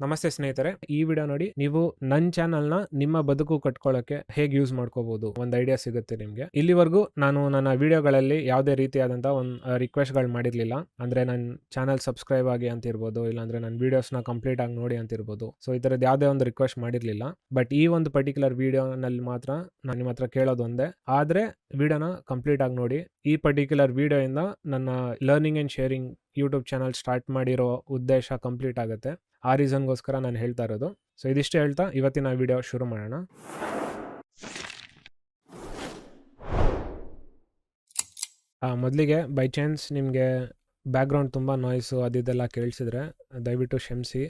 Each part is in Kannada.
ನಮಸ್ತೆ ಸ್ನೇಹಿತರೆ, ಈ ವಿಡಿಯೋ ನೋಡಿ ನೀವು ನನ್ನ ಚಾನಲ್ನ ನಿಮ್ಮ ಬದುಕು ಕಟ್ಕೊಳ್ಳೋಕೆ ಹೇಗೆ ಯೂಸ್ ಮಾಡ್ಕೋಬಹುದು ಒಂದು ಐಡಿಯಾ ಸಿಗುತ್ತೆ ನಿಮಗೆ. ಇಲ್ಲಿವರೆಗೂ ನಾನು ನನ್ನ ವಿಡಿಯೋಗಳಲ್ಲಿ ಯಾವುದೇ ರೀತಿಯಾದಂಥ ಒಂದು ರಿಕ್ವೆಸ್ಟ್ಗಳು ಮಾಡಿರಲಿಲ್ಲ. ಅಂದರೆ ನನ್ನ ಚಾನಲ್ ಸಬ್ಸ್ಕ್ರೈಬ್ ಆಗಿ ಅಂತ ಇರ್ಬೋದು, ಇಲ್ಲಾಂದರೆ ನನ್ನ ವೀಡಿಯೋಸ್ನ ಕಂಪ್ಲೀಟ್ ಆಗಿ ನೋಡಿ ಅಂತ ಇರ್ಬೋದು. ಸೊ ಈ ಥರದ್ದು ಯಾವುದೇ ಒಂದು ರಿಕ್ವೆಸ್ಟ್ ಮಾಡಿರಲಿಲ್ಲ. ಬಟ್ ಈ ಒಂದು ಪರ್ಟಿಕ್ಯುಲರ್ ವಿಡಿಯೋನಲ್ಲಿ ಮಾತ್ರ ನಾನು ನಿಮ್ಮ ಹತ್ರ ಕೇಳೋದು ಒಂದೇ, ಆದರೆ ವಿಡಿಯೋನ ಕಂಪ್ಲೀಟ್ ಆಗಿ ನೋಡಿ. ಈ ಪರ್ಟಿಕ್ಯುಲರ್ ವಿಡಿಯೋಯಿಂದ ನನ್ನ learning and sharing YouTube channel start ಮಾಡಿರೋ ಉದ್ದೇಶ ಕಂಪ್ಲೀಟ್ ಆಗುತ್ತೆ. ಆ ರೀಸನ್ಗೋಸ್ಕರ ನಾನು ಹೇಳ್ತಾ ಇರೋದು. ಸೊ ಇದಿಷ್ಟು ಹೇಳ್ತಾ ಇವತ್ತಿನ ವಿಡಿಯೋ ಶುರು ಮಾಡೋಣ. ಮೊದಲಿಗೆ ಬೈ ಚಾನ್ಸ್ ನಿಮಗೆ ಬ್ಯಾಕ್ಗ್ರೌಂಡ್ ತುಂಬ ನಾಯ್ಸು ಅದಿದೆಲ್ಲ ಕೇಳಿಸಿದ್ರೆ ದಯವಿಟ್ಟು ಕ್ಷಮಿಸಿ.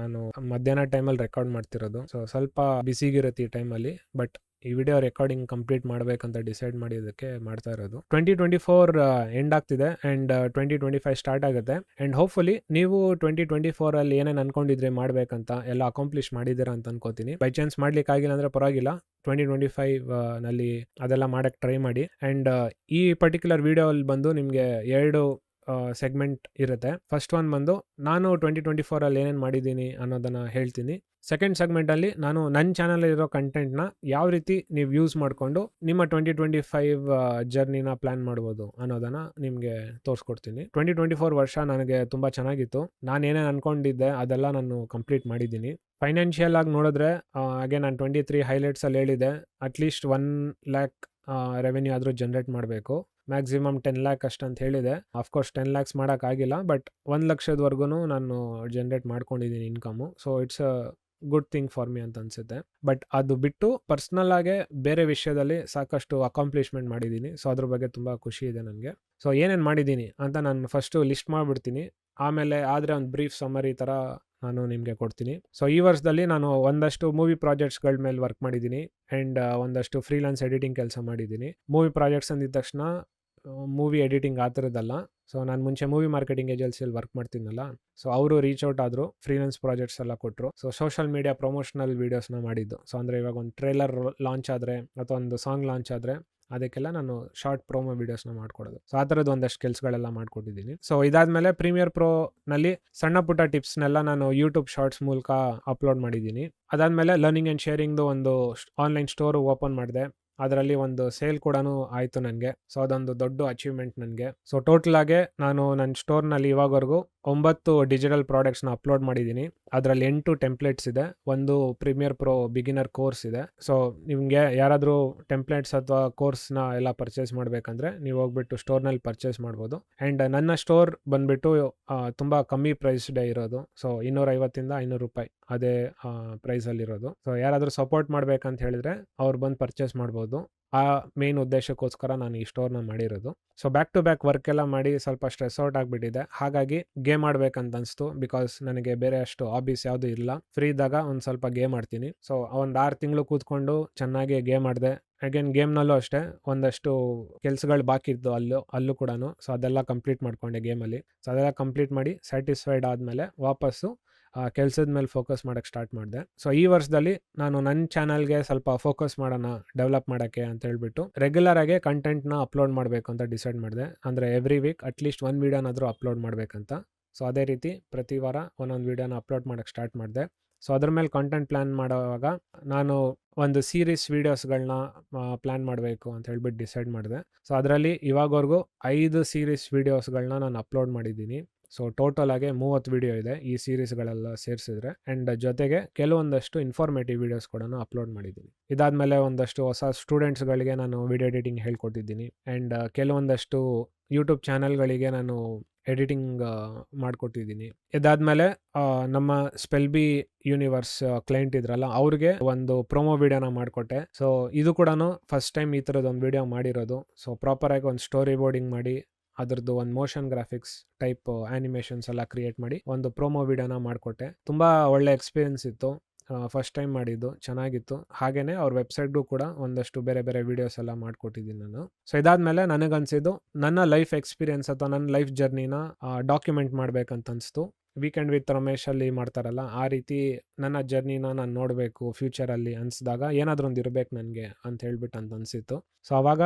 ನಾನು ಮಧ್ಯಾಹ್ನ ಟೈಮಲ್ಲಿ ರೆಕಾರ್ಡ್ ಮಾಡ್ತಿರೋದು, ಸೊ ಸ್ವಲ್ಪ ಬಿಸಿಗಿರುತ್ತೆ ಈ ಟೈಮಲ್ಲಿ. ಬಟ್ ಈ ವಿಡಿಯೋ ರೆಕಾರ್ಡಿಂಗ್ ಕಂಪ್ಲೀಟ್ ಮಾಡಬೇಕಂತ ಡಿಸೈಡ್ ಮಾಡಿದ್ದಕ್ಕೆ ಮಾಡ್ತಾ ಇರೋದು. 2024 ಎಂಡ್ ಆಗ್ತಿದೆ ಆ್ಯಂಡ್ 2025 ಸ್ಟಾರ್ಟ್ ಆಗುತ್ತೆ. ಆ್ಯಂಡ್ ಹೋಪ್ಫುಲಿ ನೀವು 2024ಅಲ್ಲಿ ಏನೇನು ಅನ್ಕೊಂಡಿದ್ರೆ ಮಾಡಬೇಕಂತ ಎಲ್ಲ ಅಕಾಂಪ್ಲಿಷ್ ಮಾಡಿದ್ದೀರಾ ಅಂತ ಅನ್ಕೋತೀನಿ. ಬೈ ಚಾನ್ಸ್ ಮಾಡ್ಲಿಕ್ಕೆ ಆಗಿಲ್ಲ ಅಂದರೆ ಪರವಾಗಿಲ್ಲ, 2025 ನಲ್ಲಿ ಅದೆಲ್ಲ ಮಾಡೋಕ್ಕೆ ಟ್ರೈ ಮಾಡಿ. ಆ್ಯಂಡ್ ಈ ಪರ್ಟಿಕ್ಯುಲರ್ ವಿಡಿಯೋ ಅಲ್ಲಿ ಬಂದು ನಿಮಗೆ 2 ಸೆಗ್ಮೆಂಟ್ ಇರುತ್ತೆ. ಫಸ್ಟ್ ಒನ್ ಬಂದು ನಾನು 2024ಅಲ್ಲಿ ಏನೇನು ಮಾಡಿದ್ದೀನಿ ಅನ್ನೋದನ್ನು ಹೇಳ್ತೀನಿ. ಸೆಕೆಂಡ್ ಸೆಗ್ಮೆಂಟಲ್ಲಿ ನಾನು ನನ್ನ ಚಾನಲಲ್ಲಿರೋ ಕಂಟೆಂಟ್ನ ಯಾವ ರೀತಿ ನೀವು ಯೂಸ್ ಮಾಡಿಕೊಂಡು ನಿಮ್ಮ 2025 ಜರ್ನಿನ ಪ್ಲ್ಯಾನ್ ಮಾಡ್ಬೋದು ಅನ್ನೋದನ್ನು ನಿಮಗೆ ತೋರಿಸ್ಕೊಡ್ತೀನಿ. 2024 ವರ್ಷ ನನಗೆ ತುಂಬ ಚೆನ್ನಾಗಿತ್ತು. ನಾನು ಏನೇನು ಅಂದ್ಕೊಂಡಿದ್ದೆ ಅದೆಲ್ಲ ನಾನು ಕಂಪ್ಲೀಟ್ ಮಾಡಿದ್ದೀನಿ. ಫೈನಾನ್ಷಿಯಲ್ ಆಗಿ ನೋಡಿದ್ರೆ ಹಾಗೆ ನಾನು 23 ಹೈಲೈಟ್ಸಲ್ಲಿ ಹೇಳಿದೆ, ಅಟ್ಲೀಸ್ಟ್ 1 lakh ರೆವೆನ್ಯೂ ಆದರೂ ಜನ್ರೇಟ್ ಮಾಡಬೇಕು. ಮ್ಯಾಕ್ಸಿಮಮ್ 10 lakh ಅಷ್ಟಂತ ಹೇಳಿದೆ. ಅಫ್ಕೋರ್ಸ್ 10 lakhs ಮಾಡೋಕ್ಕಾಗಿಲ್ಲ, ಬಟ್ 1 ಲಕ್ಷದವರೆಗೂ ನಾನು ಜನ್ರೇಟ್ ಮಾಡ್ಕೊಂಡಿದ್ದೀನಿ income. So it's a good thing for me ಅಂತ ಅನಿಸುತ್ತೆ. ಬಟ್ ಅದು ಬಿಟ್ಟು ಪರ್ಸ್ನಲ್ ಆಗೇ ಬೇರೆ ವಿಷಯದಲ್ಲಿ ಸಾಕಷ್ಟು ಅಕಾಂಪ್ಲಿಷ್ಮೆಂಟ್ ಮಾಡಿದ್ದೀನಿ. ಸೊ ಅದ್ರ ಬಗ್ಗೆ ತುಂಬ ಖುಷಿ ಇದೆ ನನಗೆ. ಸೊ ಏನೇನು ಮಾಡಿದ್ದೀನಿ ಅಂತ ನಾನು ಫಸ್ಟು ಲಿಸ್ಟ್ ಮಾಡಿಬಿಡ್ತೀನಿ. ಆಮೇಲೆ ಆದರೆ ಒಂದು ಬ್ರೀಫ್ ಸಮ್ಮರಿ ಥರ ನಾನು ನಿಮಗೆ ಕೊಡ್ತೀನಿ. ಸೊ ಈ ವರ್ಷದಲ್ಲಿ ನಾನು ಒಂದಷ್ಟು ಮೂವಿ ಪ್ರಾಜೆಕ್ಟ್ಸ್ಗಳ ಮೇಲೆ ವರ್ಕ್ ಮಾಡಿದ್ದೀನಿ ಆ್ಯಂಡ್ ಒಂದಷ್ಟು ಫ್ರೀಲಾನ್ಸ್ ಎಡಿಟಿಂಗ್ ಕೆಲಸ ಮಾಡಿದ್ದೀನಿ. ಮೂವಿ ಪ್ರಾಜೆಕ್ಟ್ಸ್ ಅಂದಿದ ತಕ್ಷಣ ಮೂವಿ ಎಡಿಟಿಂಗ್ ಆ ಥರದ್ದಲ್ಲ. ಸೊ ನಾನು ಮುಂಚೆ ಮೂವಿ ಮಾರ್ಕೆಟಿಂಗ್ ಏಜೆನ್ಸಿಯಲ್ಲಿ ವರ್ಕ್ ಮಾಡ್ತೀನಲ್ಲ, ಸೊ ಅವರು ರೀಚ್ ಔಟ್ ಆದರು, ಫ್ರೀಲಾನ್ಸ್ ಪ್ರಾಜೆಕ್ಟ್ಸ್ ಎಲ್ಲ ಕೊಟ್ಟರು. ಸೊ ಸೋಷಲ್ ಮೀಡಿಯಾ ಪ್ರಮೋಷನಲ್ ವೀಡಿಯೋಸ್ನ ಮಾಡಿದ್ದು. ಸೊ ಅಂದರೆ ಇವಾಗ ಒಂದು ಟ್ರೇಲರ್ ಲಾಂಚ್ ಆದರೆ ಅಥವಾ ಒಂದು ಸಾಂಗ್ ಲಾಂಚ್ ಆದರೆ ಅದಕ್ಕೆಲ್ಲ ನಾನು ಶಾರ್ಟ್ ಪ್ರೋಮೋ ವೀಡಿಯೋಸ್ನ ಮಾಡ್ಕೊಡೋದು. ಸೊ ಆ ಥರದ್ದು ಒಂದಷ್ಟು ಕೆಲಸಗಳೆಲ್ಲ ಮಾಡ್ಕೊಟ್ಟಿದ್ದೀನಿ. ಸೊ ಇದಾದಮೇಲೆ ಪ್ರೀಮಿಯರ್ ಪ್ರೋನಲ್ಲಿ ಸಣ್ಣ ಪುಟ್ಟ ಟಿಪ್ಸ್ನೆಲ್ಲ ನಾನು ಯೂಟ್ಯೂಬ್ ಶಾರ್ಟ್ಸ್ ಮೂಲಕ ಅಪ್ಲೋಡ್ ಮಾಡಿದ್ದೀನಿ. ಅದಾದಮೇಲೆ ಲರ್ನಿಂಗ್ ಆ್ಯಂಡ್ ಶೇರಿಂಗ್ದು ಒಂದು ಆನ್ಲೈನ್ ಸ್ಟೋರು ಓಪನ್ ಮಾಡಿದೆ. ಅದರಲ್ಲಿ ಒಂದು ಸೇಲ್ ಕೂಡ ಆಯಿತು ನನಗೆ. ಸೊ ಅದೊಂದು ದೊಡ್ಡ ಅಚೀವ್ಮೆಂಟ್ ನನಗೆ. ಸೊ ಟೋಟಲ್ ಆಗಿ ನಾನು ನನ್ನ ಸ್ಟೋರ್ನಲ್ಲಿ ಇವಾಗವರೆಗೂ 9 ಡಿಜಿಟಲ್ ಪ್ರಾಡಕ್ಟ್ಸ್ನ ಅಪ್ಲೋಡ್ ಮಾಡಿದ್ದೀನಿ. ಅದರಲ್ಲಿ 8 ಟೆಂಪ್ಲೇಟ್ಸ್ ಇದೆ, ಒಂದು ಪ್ರೀಮಿಯರ್ ಪ್ರೋ ಬಿಗಿನರ್ ಕೋರ್ಸ್ ಇದೆ. ಸೊ ನಿಮಗೆ ಯಾರಾದರೂ ಟೆಂಪ್ಲೇಟ್ಸ್ ಅಥವಾ ಕೋರ್ಸ್ನ ಎಲ್ಲ ಪರ್ಚೇಸ್ ಮಾಡಬೇಕಂದ್ರೆ ನೀವು ಹೋಗ್ಬಿಟ್ಟು ಸ್ಟೋರ್ನಲ್ಲಿ ಪರ್ಚೇಸ್ ಮಾಡ್ಬೋದು. ಆ್ಯಂಡ್ ನನ್ನ ಸ್ಟೋರ್ ಬಂದುಬಿಟ್ಟು ತುಂಬ ಕಮ್ಮಿ ಪ್ರೈಸ್ಡೇ ಇರೋದು. ಸೊ 250ಇಂದ 500 ರೂಪಾಯಿ ಅದೇ ಪ್ರೈಸಲ್ಲಿರೋದು. ಸೊ ಯಾರಾದರೂ ಸಪೋರ್ಟ್ ಮಾಡಬೇಕಂತ ಹೇಳಿದ್ರೆ ಅವ್ರು ಬಂದು ಪರ್ಚೇಸ್ ಮಾಡ್ಬೋದು. ಆ ಮೇನ್ ಉದ್ದೇಶಕ್ಕೋಸ್ಕರ ನಾನು ಈ ಸ್ಟೋರ್ನ ಮಾಡಿರೋದು. So back to back work ಎಲ್ಲ ಮಾಡಿ ಸ್ವಲ್ಪ ಸ್ಟ್ರೆಸ್ ಔಟ್ ಆಗಿಬಿಟ್ಟಿದೆ. ಹಾಗಾಗಿ ಗೇಮ್ ಆಡ್ಬೇಕಂತ ಅನಿಸ್ತು. ಬಿಕಾಸ್ ನನಗೆ ಬೇರೆ ಅಷ್ಟು ಹಾಬೀಸ್ ಯಾವುದೂ ಇಲ್ಲ. ಫ್ರೀ ಇದ್ದಾಗ ಒಂದು ಸ್ವಲ್ಪ ಗೇಮ್ ಆಡ್ತೀನಿ. ಸೊ ಒಂದು 6 ತಿಂಗಳು ಕೂತ್ಕೊಂಡು ಚೆನ್ನಾಗಿ ಗೇಮ್ ಆಡಿದೆ. ಅಗೇನ್ ಗೇಮ್ನಲ್ಲೂ ಅಷ್ಟೇ ಒಂದಷ್ಟು ಕೆಲಸಗಳು ಬಾಕಿ ಇದ್ದು ಅಲ್ಲೂ ಕೂಡ. ಸೊ ಅದೆಲ್ಲ ಕಂಪ್ಲೀಟ್ ಮಾಡ್ಕೊಂಡೆ ಗೇಮಲ್ಲಿ. ಸೊ ಅದೆಲ್ಲ ಕಂಪ್ಲೀಟ್ ಮಾಡಿ ಸ್ಯಾಟಿಸ್ಫೈಡ್ ಆದಮೇಲೆ ವಾಪಸ್ಸು ಕೆಲಸದ ಮೇಲೆ ಫೋಕಸ್ ಮಾಡೋಕ್ಕೆ ಸ್ಟಾರ್ಟ್ ಮಾಡಿದೆ. ಸೊ ಈ ವರ್ಷದಲ್ಲಿ ನಾನು ನನ್ನ ಚಾನಲ್ಗೆ ಸ್ವಲ್ಪ ಫೋಕಸ್ ಮಾಡೋಣ ಡೆವಲಪ್ ಮಾಡೋಕ್ಕೆ ಅಂತ ಹೇಳ್ಬಿಟ್ಟು ರೆಗ್ಯುಲರ್ ಆಗಿ ಕಂಟೆಂಟ್ನ ಅಪ್ಲೋಡ್ ಮಾಡಬೇಕು ಅಂತ ಡಿಸೈಡ್ ಮಾಡಿದೆ. ಅಂದರೆ ಎವ್ರಿ ವೀಕ್ ಅಟ್ಲೀಸ್ಟ್ 1 ವೀಡಿಯೋನಾದರೂ ಅಪ್ಲೋಡ್ ಮಾಡಬೇಕಂತ. ಸೊ ಅದೇ ರೀತಿ ಪ್ರತಿ ವಾರ ಒಂದೊಂದು ವೀಡಿಯೋನ ಅಪ್ಲೋಡ್ ಮಾಡೋಕ್ಕೆ ಸ್ಟಾರ್ಟ್ ಮಾಡಿದೆ. ಸೊ ಅದ್ರ ಮೇಲೆ ಕಾಂಟೆಂಟ್ ಪ್ಲ್ಯಾನ್ ಮಾಡೋವಾಗ ನಾನು ಒಂದು ಸೀರೀಸ್ ವೀಡಿಯೋಸ್ಗಳನ್ನ ಪ್ಲ್ಯಾನ್ ಮಾಡಬೇಕು ಅಂತ ಹೇಳ್ಬಿಟ್ಟು ಡಿಸೈಡ್ ಮಾಡಿದೆ. ಸೊ ಅದರಲ್ಲಿ ಇವಾಗವರೆಗೂ 5 ಸೀರೀಸ್ ವೀಡಿಯೋಸ್ಗಳನ್ನ ನಾನು ಅಪ್ಲೋಡ್ ಮಾಡಿದ್ದೀನಿ. ಸೊ ಟೋಟಲ್ ಆಗಿ 30 ವೀಡಿಯೋ ಇದೆ ಈ ಸೀರೀಸ್ಗಳೆಲ್ಲ ಸೇರಿಸಿದ್ರೆ. ಆ್ಯಂಡ್ ಜೊತೆಗೆ ಕೆಲವೊಂದಷ್ಟು ಇನ್ಫಾರ್ಮೇಟಿವ್ ವೀಡಿಯೋಸ್ ಕೂಡ ಅಪ್ಲೋಡ್ ಮಾಡಿದ್ದೀನಿ. ಇದಾದಮೇಲೆ ಒಂದಷ್ಟು ಹೊಸ ಸ್ಟೂಡೆಂಟ್ಸ್ಗಳಿಗೆ ನಾನು ವಿಡಿಯೋ ಎಡಿಟಿಂಗ್ ಹೇಳ್ಕೊಟ್ಟಿದ್ದೀನಿ. ಆ್ಯಂಡ್ ಕೆಲವೊಂದಷ್ಟು ಯೂಟ್ಯೂಬ್ ಚಾನಲ್ಗಳಿಗೆ ನಾನು ಎಡಿಟಿಂಗ್ ಮಾಡಿಕೊಟ್ಟಿದ್ದೀನಿ. ಇದಾದಮೇಲೆ ನಮ್ಮ ಸ್ಪೆಲ್ಬಿ ಯೂನಿವರ್ಸ್ ಕ್ಲೈಂಟ್ ಇದ್ರಲ್ಲ, ಅವ್ರಿಗೆ ಒಂದು ಪ್ರೊಮೋ ವೀಡಿಯೋನ ಮಾಡಿಕೊಟ್ಟೆ. ಸೊ ಇದು ಕೂಡ ಫಸ್ಟ್ ಟೈಮ್ ಈ ಥರದ್ದು ಒಂದು ವೀಡಿಯೋ ಮಾಡಿರೋದು. ಸೊ ಪ್ರಾಪರಾಗಿ ಒಂದು ಸ್ಟೋರಿ ಬೋರ್ಡಿಂಗ್ ಮಾಡಿ ಅದ್ರದ್ದು ಒಂದು ಮೋಷನ್ ಗ್ರಾಫಿಕ್ಸ್ ಟೈಪ್ ಆ್ಯನಿಮೇಷನ್ಸ್ ಎಲ್ಲ ಕ್ರಿಯೇಟ್ ಮಾಡಿ ಒಂದು ಪ್ರೊಮೋ ವೀಡಿಯೋನ ಮಾಡಿಕೊಟ್ಟೆ. ತುಂಬ ಒಳ್ಳೆ ಎಕ್ಸ್ಪೀರಿಯನ್ಸ್ ಇತ್ತು. ಫಸ್ಟ್ ಟೈಮ್ ಮಾಡಿದ್ದು ಚೆನ್ನಾಗಿತ್ತು. ಹಾಗೆಯೇ ಅವ್ರ ವೆಬ್ಸೈಟ್ಗೂ ಕೂಡ ಒಂದಷ್ಟು ಬೇರೆ ಬೇರೆ ವೀಡಿಯೋಸ್ ಎಲ್ಲ ಮಾಡಿಕೊಟ್ಟಿದ್ದೀನಿ ನಾನು. ಸೊ ಇದಾದಮೇಲೆ ನನಗನ್ಸಿದ್ದು ನನ್ನ ಲೈಫ್ ಎಕ್ಸ್ಪೀರಿಯನ್ಸ್ ಅಥವಾ ನನ್ನ ಲೈಫ್ ಜರ್ನಿನ ಡಾಕ್ಯುಮೆಂಟ್ ಮಾಡಬೇಕಂತ ಅನಿಸ್ತು. ವೀಕೆಂಡ್ ವಿತ್ ರಮೇಶಲ್ಲಿ ಮಾಡ್ತಾರಲ್ಲ, ಆ ರೀತಿ ನನ್ನ ಜರ್ನಿನ ನಾನು ನೋಡಬೇಕು ಫ್ಯೂಚರಲ್ಲಿ ಅನಿಸಿದಾಗ ಏನಾದರೂ ಒಂದು ಇರಬೇಕು ನನಗೆ ಅಂತ ಹೇಳ್ಬಿಟ್ಟು ಅಂತ ಅನಿಸಿತ್ತು. ಸೊ ಆವಾಗ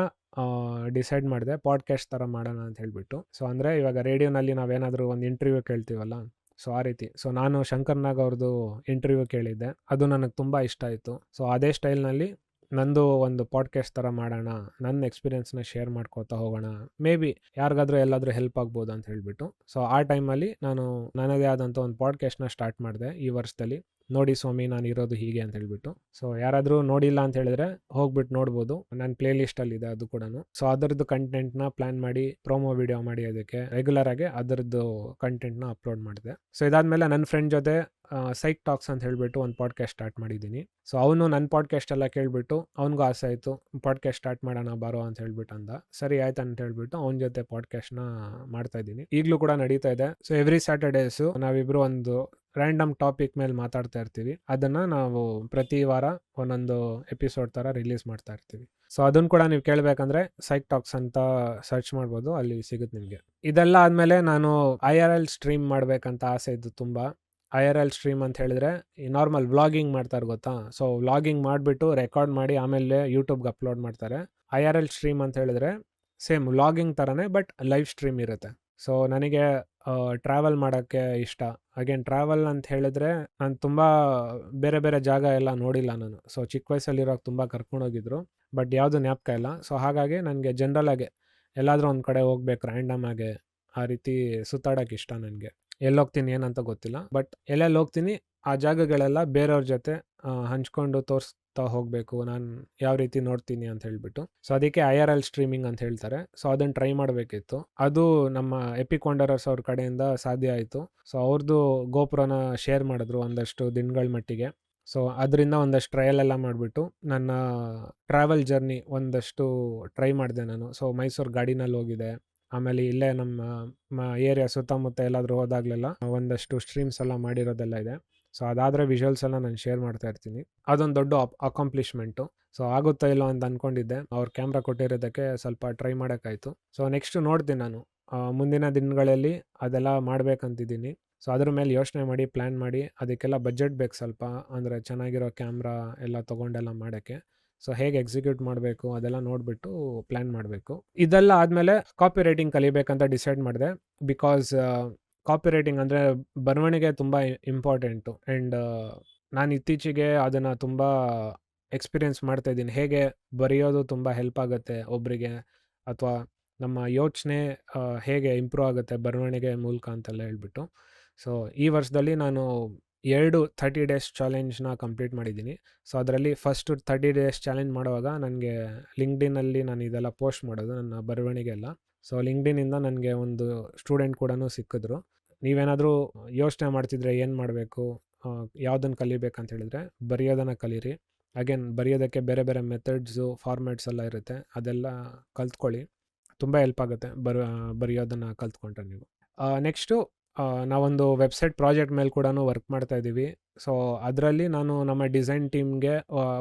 ಡಿಸೈಡ್ ಮಾಡಿದೆ ಪಾಡ್ಕಾಸ್ಟ್ ಥರ ಮಾಡೋಣ ಅಂತ ಹೇಳ್ಬಿಟ್ಟು. ಸೊ ಅಂದರೆ ಇವಾಗ ರೇಡಿಯೋನಲ್ಲಿ ನಾವೇನಾದರೂ ಒಂದು ಇಂಟರ್ವ್ಯೂ ಕೇಳ್ತೀವಲ್ಲ, ಸೊ ಆ ರೀತಿ. ಸೊ ನಾನು ಶಂಕರ್ ನಾಗ್ ಅವ್ರದ್ದು ಇಂಟರ್ವ್ಯೂ ಕೇಳಿದ್ದೆ, ಅದು ನನಗೆ ತುಂಬ ಇಷ್ಟ ಆಯಿತು. ಸೊ ಅದೇ ಸ್ಟೈಲ್ನಲ್ಲಿ ನಂದು ಒಂದು ಪಾಡ್ಕಾಸ್ಟ್ ಥರ ಮಾಡೋಣ, ನನ್ನ ಎಕ್ಸ್ಪೀರಿಯನ್ಸ್ನ ಶೇರ್ ಮಾಡ್ಕೋತಾ ಹೋಗೋಣ, ಮೇ ಬಿ ಯಾರಿಗಾದ್ರೂ ಎಲ್ಲಾದರೂ ಹೆಲ್ಪ್ ಆಗ್ಬೋದು ಅಂತ ಹೇಳಿಬಿಟ್ಟು. ಸೊ ಆ ಟೈಮಲ್ಲಿ ನಾನು ನನ್ನದೇ ಆದಂಥ ಒಂದು ಪಾಡ್ಕಾಸ್ಟ್ನ ಸ್ಟಾರ್ಟ್ ಮಾಡಿದೆ ಈ ವರ್ಷದಲ್ಲಿ. ನೋಡಿ ಸ್ವಾಮಿ ನಾನು ಇರೋದು ಹೀಗೆ ಅಂತ ಹೇಳ್ಬಿಟ್ಟು. ಸೊ ಯಾರಾದರೂ ನೋಡಿಲ್ಲ ಅಂತ ಹೇಳಿದ್ರೆ ಹೋಗ್ಬಿಟ್ಟು ನೋಡ್ಬೋದು, ನನ್ನ ಪ್ಲೇ ಲಿಸ್ಟಲ್ಲಿ ಇದೆ ಅದು ಕೂಡ. ಸೊ ಅದರದ್ದು ಕಂಟೆಂಟ್ನ ಪ್ಲಾನ್ ಮಾಡಿ ಪ್ರೋಮೋ ವಿಡಿಯೋ ಮಾಡಿ ಅದಕ್ಕೆ ರೆಗ್ಯುಲರ್ ಆಗಿ ಅದರದ್ದು ಕಂಟೆಂಟ್ನ ಅಪ್ಲೋಡ್ ಮಾಡಿದೆ. ಸೊ ಇದಾದ್ಮೇಲೆ ನನ್ನ ಫ್ರೆಂಡ್ ಜೊತೆ ಸೈಕ್ ಟಾಕ್ಸ್ ಅಂತ ಹೇಳ್ಬಿಟ್ಟು ಒಂದು ಪಾಡ್ಕಾಸ್ಟ್ ಸ್ಟಾರ್ಟ್ ಮಾಡಿದ್ದೀನಿ. ಸೊ ಅವನು ನನ್ನ ಪಾಡ್ಕಾಸ್ಟ್ ಎಲ್ಲ ಕೇಳ್ಬಿಟ್ಟು ಅವ್ನಿಗೂ ಆಸೆ ಆಯಿತು, ಪಾಡ್ಕಾಸ್ಟ್ ಸ್ಟಾರ್ಟ್ ಮಾಡೋಣ ಬಾರೋ ಅಂತ ಹೇಳ್ಬಿಟ್ಟು ಅಂದ. ಸರಿ ಆಯ್ತು ಅಂತ ಹೇಳ್ಬಿಟ್ಟು ಅವನ ಜೊತೆ ಪಾಡ್ಕಾಸ್ಟ್ನ ಮಾಡ್ತಾ ಇದ್ದೀನಿ, ಈಗಲೂ ಕೂಡ ನಡೀತಾ ಇದೆ. ಸೊ ಎವ್ರಿ ಸ್ಯಾಟರ್ಡೇಸು ನಾವಿಬ್ರು ಒಂದು ರ್ಯಾಂಡಮ್ ಟಾಪಿಕ್ ಮೇಲೆ ಮಾತಾಡ್ತಾ ಇರ್ತೀವಿ, ಅದನ್ನು ನಾವು ಪ್ರತಿ ವಾರ ಒಂದೊಂದು ಎಪಿಸೋಡ್ ಥರ ರಿಲೀಸ್ ಮಾಡ್ತಾ ಇರ್ತೀವಿ. ಸೊ ಅದನ್ನು ಕೂಡ ನೀವು ಕೇಳಬೇಕಂದ್ರೆ ಸೈಕ್ ಟಾಕ್ಸ್ ಅಂತ ಸರ್ಚ್ ಮಾಡ್ಬೋದು, ಅಲ್ಲಿ ಸಿಗುತ್ತೆ ನಿಮಗೆ. ಇದೆಲ್ಲ ಆದಮೇಲೆ ನಾನು IRL ಸ್ಟ್ರೀಮ್ ಮಾಡಬೇಕಂತ ಆಸೆ ಇದ್ದು ತುಂಬ. IRL ಸ್ಟ್ರೀಮ್ ಅಂತ ಹೇಳಿದ್ರೆ ಈ ನಾರ್ಮಲ್ ವ್ಲಾಗಿಂಗ್ ಮಾಡ್ತಾರೆ ಗೊತ್ತಾ, ಸೊ ವ್ಲಾಗಿಂಗ್ ಮಾಡಿಬಿಟ್ಟು ರೆಕಾರ್ಡ್ ಮಾಡಿ ಆಮೇಲೆ ಯೂಟ್ಯೂಬ್ಗೆ ಅಪ್ಲೋಡ್ ಮಾಡ್ತಾರೆ. IRL ಸ್ಟ್ರೀಮ್ ಅಂತ ಹೇಳಿದ್ರೆ ಸೇಮ್ ವ್ಲಾಗಿಂಗ್ ಥರನೇ ಬಟ್ ಲೈವ್ ಸ್ಟ್ರೀಮ್ ಇರುತ್ತೆ. ಸೊ ನನಗೆ ಟ್ರಾವೆಲ್ ಮಾಡೋಕ್ಕೆ ಇಷ್ಟ. ಅಗೇನ್ ಟ್ರಾವೆಲ್ ಅಂತ ಹೇಳಿದ್ರೆ ನಾನು ತುಂಬ ಬೇರೆ ಬೇರೆ ಜಾಗ ಎಲ್ಲ ನೋಡಿಲ್ಲ ನಾನು. ಸೊ ಚಿಕ್ಕ ವಯಸ್ಸಲ್ಲಿರೋಕೆ ತುಂಬ ಕರ್ಕೊಂಡೋಗಿದ್ರು, ಬಟ್ ಯಾವುದು ಜ್ಞಾಪಕ ಇಲ್ಲ. ಸೊ ಹಾಗಾಗಿ ನನಗೆ ಜನರಲಾಗೆ ಎಲ್ಲಾದರೂ ಒಂದು ಕಡೆ ಹೋಗ್ಬೇಕು ರ್ಯಾಂಡಮ್ ಆಗಿ, ಆ ರೀತಿ ಸುತ್ತಾಡೋಕೆ ಇಷ್ಟ ನನಗೆ. ಎಲ್ಲೋಗ್ತೀನಿ ಏನಂತ ಗೊತ್ತಿಲ್ಲ, ಬಟ್ ಎಲ್ಲೆಲ್ಲಿ ಹೋಗ್ತೀನಿ ಆ ಜಾಗಗಳೆಲ್ಲ ಬೇರೆಯವ್ರ ಜೊತೆ ಹಂಚ್ಕೊಂಡು ತೋರಿಸ್ತಾ ಹೋಗಬೇಕು ನಾನು ಯಾವ ರೀತಿ ನೋಡ್ತೀನಿ ಅಂತ ಹೇಳ್ಬಿಟ್ಟು. ಸೊ ಅದಕ್ಕೆ IRL ಸ್ಟ್ರೀಮಿಂಗ್ ಅಂತ ಹೇಳ್ತಾರೆ. ಸೊ ಅದನ್ನು ಟ್ರೈ ಮಾಡಬೇಕಿತ್ತು, ಅದು ನಮ್ಮ ಎಪಿಕ್ ವಂಡರರ್ಸ್ ಅವ್ರ ಕಡೆಯಿಂದ ಸಾಧ್ಯ ಆಯಿತು. ಸೊ ಅವ್ರದ್ದು ಗೋಪುರನ ಶೇರ್ ಮಾಡಿದ್ರು ಒಂದಷ್ಟು ದಿನಗಳ ಮಟ್ಟಿಗೆ. ಸೊ ಅದರಿಂದ ಒಂದಷ್ಟು ಟ್ರಯಲ್ ಎಲ್ಲ ಮಾಡಿಬಿಟ್ಟು ನನ್ನ ಟ್ರಾವೆಲ್ ಜರ್ನಿ ಒಂದಷ್ಟು ಟ್ರೈ ಮಾಡಿದೆ ನಾನು. ಸೊ ಮೈಸೂರು ಗಾಡಿನಲ್ಲಿ ಹೋಗಿದೆ, ಆಮೇಲೆ ಇಲ್ಲೇ ನಮ್ಮ ಏರಿಯಾ ಸುತ್ತಮುತ್ತ ಎಲ್ಲಾದರೂ ಹೋದಾಗಲೆಲ್ಲ ಒಂದಷ್ಟು ಸ್ಟ್ರೀಮ್ಸ್ ಎಲ್ಲ ಮಾಡಿರೋದೆಲ್ಲ ಇದೆ. ಸೊ ಅದಾದರೆ ವಿಜುವಲ್ಸ್ ಎಲ್ಲ ನಾನು ಶೇರ್ ಮಾಡ್ತಾ ಇರ್ತೀನಿ, ಅದೊಂದು ದೊಡ್ಡ ಅಕಾಂಪ್ಲಿಷ್ಮೆಂಟು. ಸೊ ಆಗುತ್ತಾ ಇಲ್ಲೋ ಅಂತ ಅಂದ್ಕೊಂಡಿದ್ದೆ, ಅವ್ರ ಕ್ಯಾಮ್ರಾ ಕೊಟ್ಟಿರೋದಕ್ಕೆ ಸ್ವಲ್ಪ ಟ್ರೈ ಮಾಡೋಕ್ಕಾಯಿತು. ಸೊ ನೆಕ್ಸ್ಟು ನೋಡ್ತೀನಿ ನಾನು ಮುಂದಿನ ದಿನಗಳಲ್ಲಿ ಅದೆಲ್ಲ ಮಾಡಬೇಕಂತಿದ್ದೀನಿ. ಸೊ ಅದ್ರ ಮೇಲೆ ಯೋಚನೆ ಮಾಡಿ ಪ್ಲ್ಯಾನ್ ಮಾಡಿ, ಅದಕ್ಕೆಲ್ಲ ಬಜೆಟ್ ಬೇಕು ಸ್ವಲ್ಪ, ಅಂದರೆ ಚೆನ್ನಾಗಿರೋ ಕ್ಯಾಮ್ರಾ ಎಲ್ಲ ತೊಗೊಂಡೆಲ್ಲ ಮಾಡೋಕ್ಕೆ. ಸೊ ಹೇಗೆ ಎಕ್ಸಿಕ್ಯೂಟ್ ಮಾಡಬೇಕು ಅದೆಲ್ಲ ನೋಡಿಬಿಟ್ಟು ಪ್ಲ್ಯಾನ್ ಮಾಡಬೇಕು. ಇದೆಲ್ಲ ಆದಮೇಲೆ ಕಾಪಿ ರೈಟಿಂಗ್ ಕಲಿಬೇಕಂತ ಡಿಸೈಡ್ ಮಾಡಿದೆ. ಬಿಕಾಸ್ ಕಾಪಿ ರೈಟಿಂಗ್ ಅಂದರೆ ಬರವಣಿಗೆ ತುಂಬ ಇಂಪಾರ್ಟೆಂಟು. ಆ್ಯಂಡ್ ನಾನು ಇತ್ತೀಚೆಗೆ ಅದನ್ನು ತುಂಬ ಎಕ್ಸ್ಪೀರಿಯೆನ್ಸ್ ಮಾಡ್ತಾಯಿದ್ದೀನಿ, ಹೇಗೆ ಬರೆಯೋದು ತುಂಬ ಹೆಲ್ಪ್ ಆಗುತ್ತೆ ಒಬ್ಬರಿಗೆ, ಅಥವಾ ನಮ್ಮ ಯೋಚನೆ ಹೇಗೆ ಇಂಪ್ರೂವ್ ಆಗುತ್ತೆ ಬರವಣಿಗೆ ಮೂಲಕ ಅಂತೆಲ್ಲ ಹೇಳ್ಬಿಟ್ಟು. ಸೊ ಈ ವರ್ಷದಲ್ಲಿ ನಾನು 2 30 ಡೇಸ್ ಚಾಲೆಂಜ್ನ ಕಂಪ್ಲೀಟ್ ಮಾಡಿದ್ದೀನಿ. ಸೊ ಅದರಲ್ಲಿ ಫಸ್ಟ್ 30 ಡೇಸ್ ಚಾಲೆಂಜ್ ಮಾಡುವಾಗ ನನಗೆ ಲಿಂಕ್ಡ್ಇನ್ನಲ್ಲಿ ನಾನು ಇದೆಲ್ಲ ಪೋಸ್ಟ್ ಮಾಡೋದು ನನ್ನ ಬರವಣಿಗೆ ಎಲ್ಲ. ಸೊ ಲಿಂಕ್ಡ್ಇನ್ನಿಂದ ನನಗೆ ಒಂದು ಸ್ಟೂಡೆಂಟ್ ಕೂಡ ಸಿಕ್ಕಿದ್ರು. ನೀವೇನಾದರೂ ಯೋಚನೆ ಮಾಡ್ತಿದ್ರೆ ಏನು ಮಾಡಬೇಕು, ಯಾವುದನ್ನು ಕಲಿಬೇಕಂತ ಹೇಳಿದ್ರೆ ಬರೆಯೋದನ್ನು ಕಲೀರಿ. ಅಗೇನ್ ಬರೆಯೋದಕ್ಕೆ ಬೇರೆ ಬೇರೆ ಮೆಥಡ್ಸು ಫಾರ್ಮ್ಯಾಟ್ಸ್ ಎಲ್ಲ ಇರುತ್ತೆ, ಅದೆಲ್ಲ ಕಲ್ತ್ಕೊಳ್ಳಿ, ತುಂಬ ಹೆಲ್ಪ್ ಆಗುತ್ತೆ ಬರೆಯೋದನ್ನು ಕಲ್ತ್ಕೊಂಡ್ರೆ ನೀವು. ನೆಕ್ಸ್ಟು ನಾವೊಂದು ವೆಬ್ಸೈಟ್ ಪ್ರಾಜೆಕ್ಟ್ ಮೇಲೆ ಕೂಡ ವರ್ಕ್ ಮಾಡ್ತಾ ಇದ್ದೀವಿ. ಸೊ ಅದರಲ್ಲಿ ನಾನು ನಮ್ಮ ಡಿಸೈನ್ ಟೀಮ್ಗೆ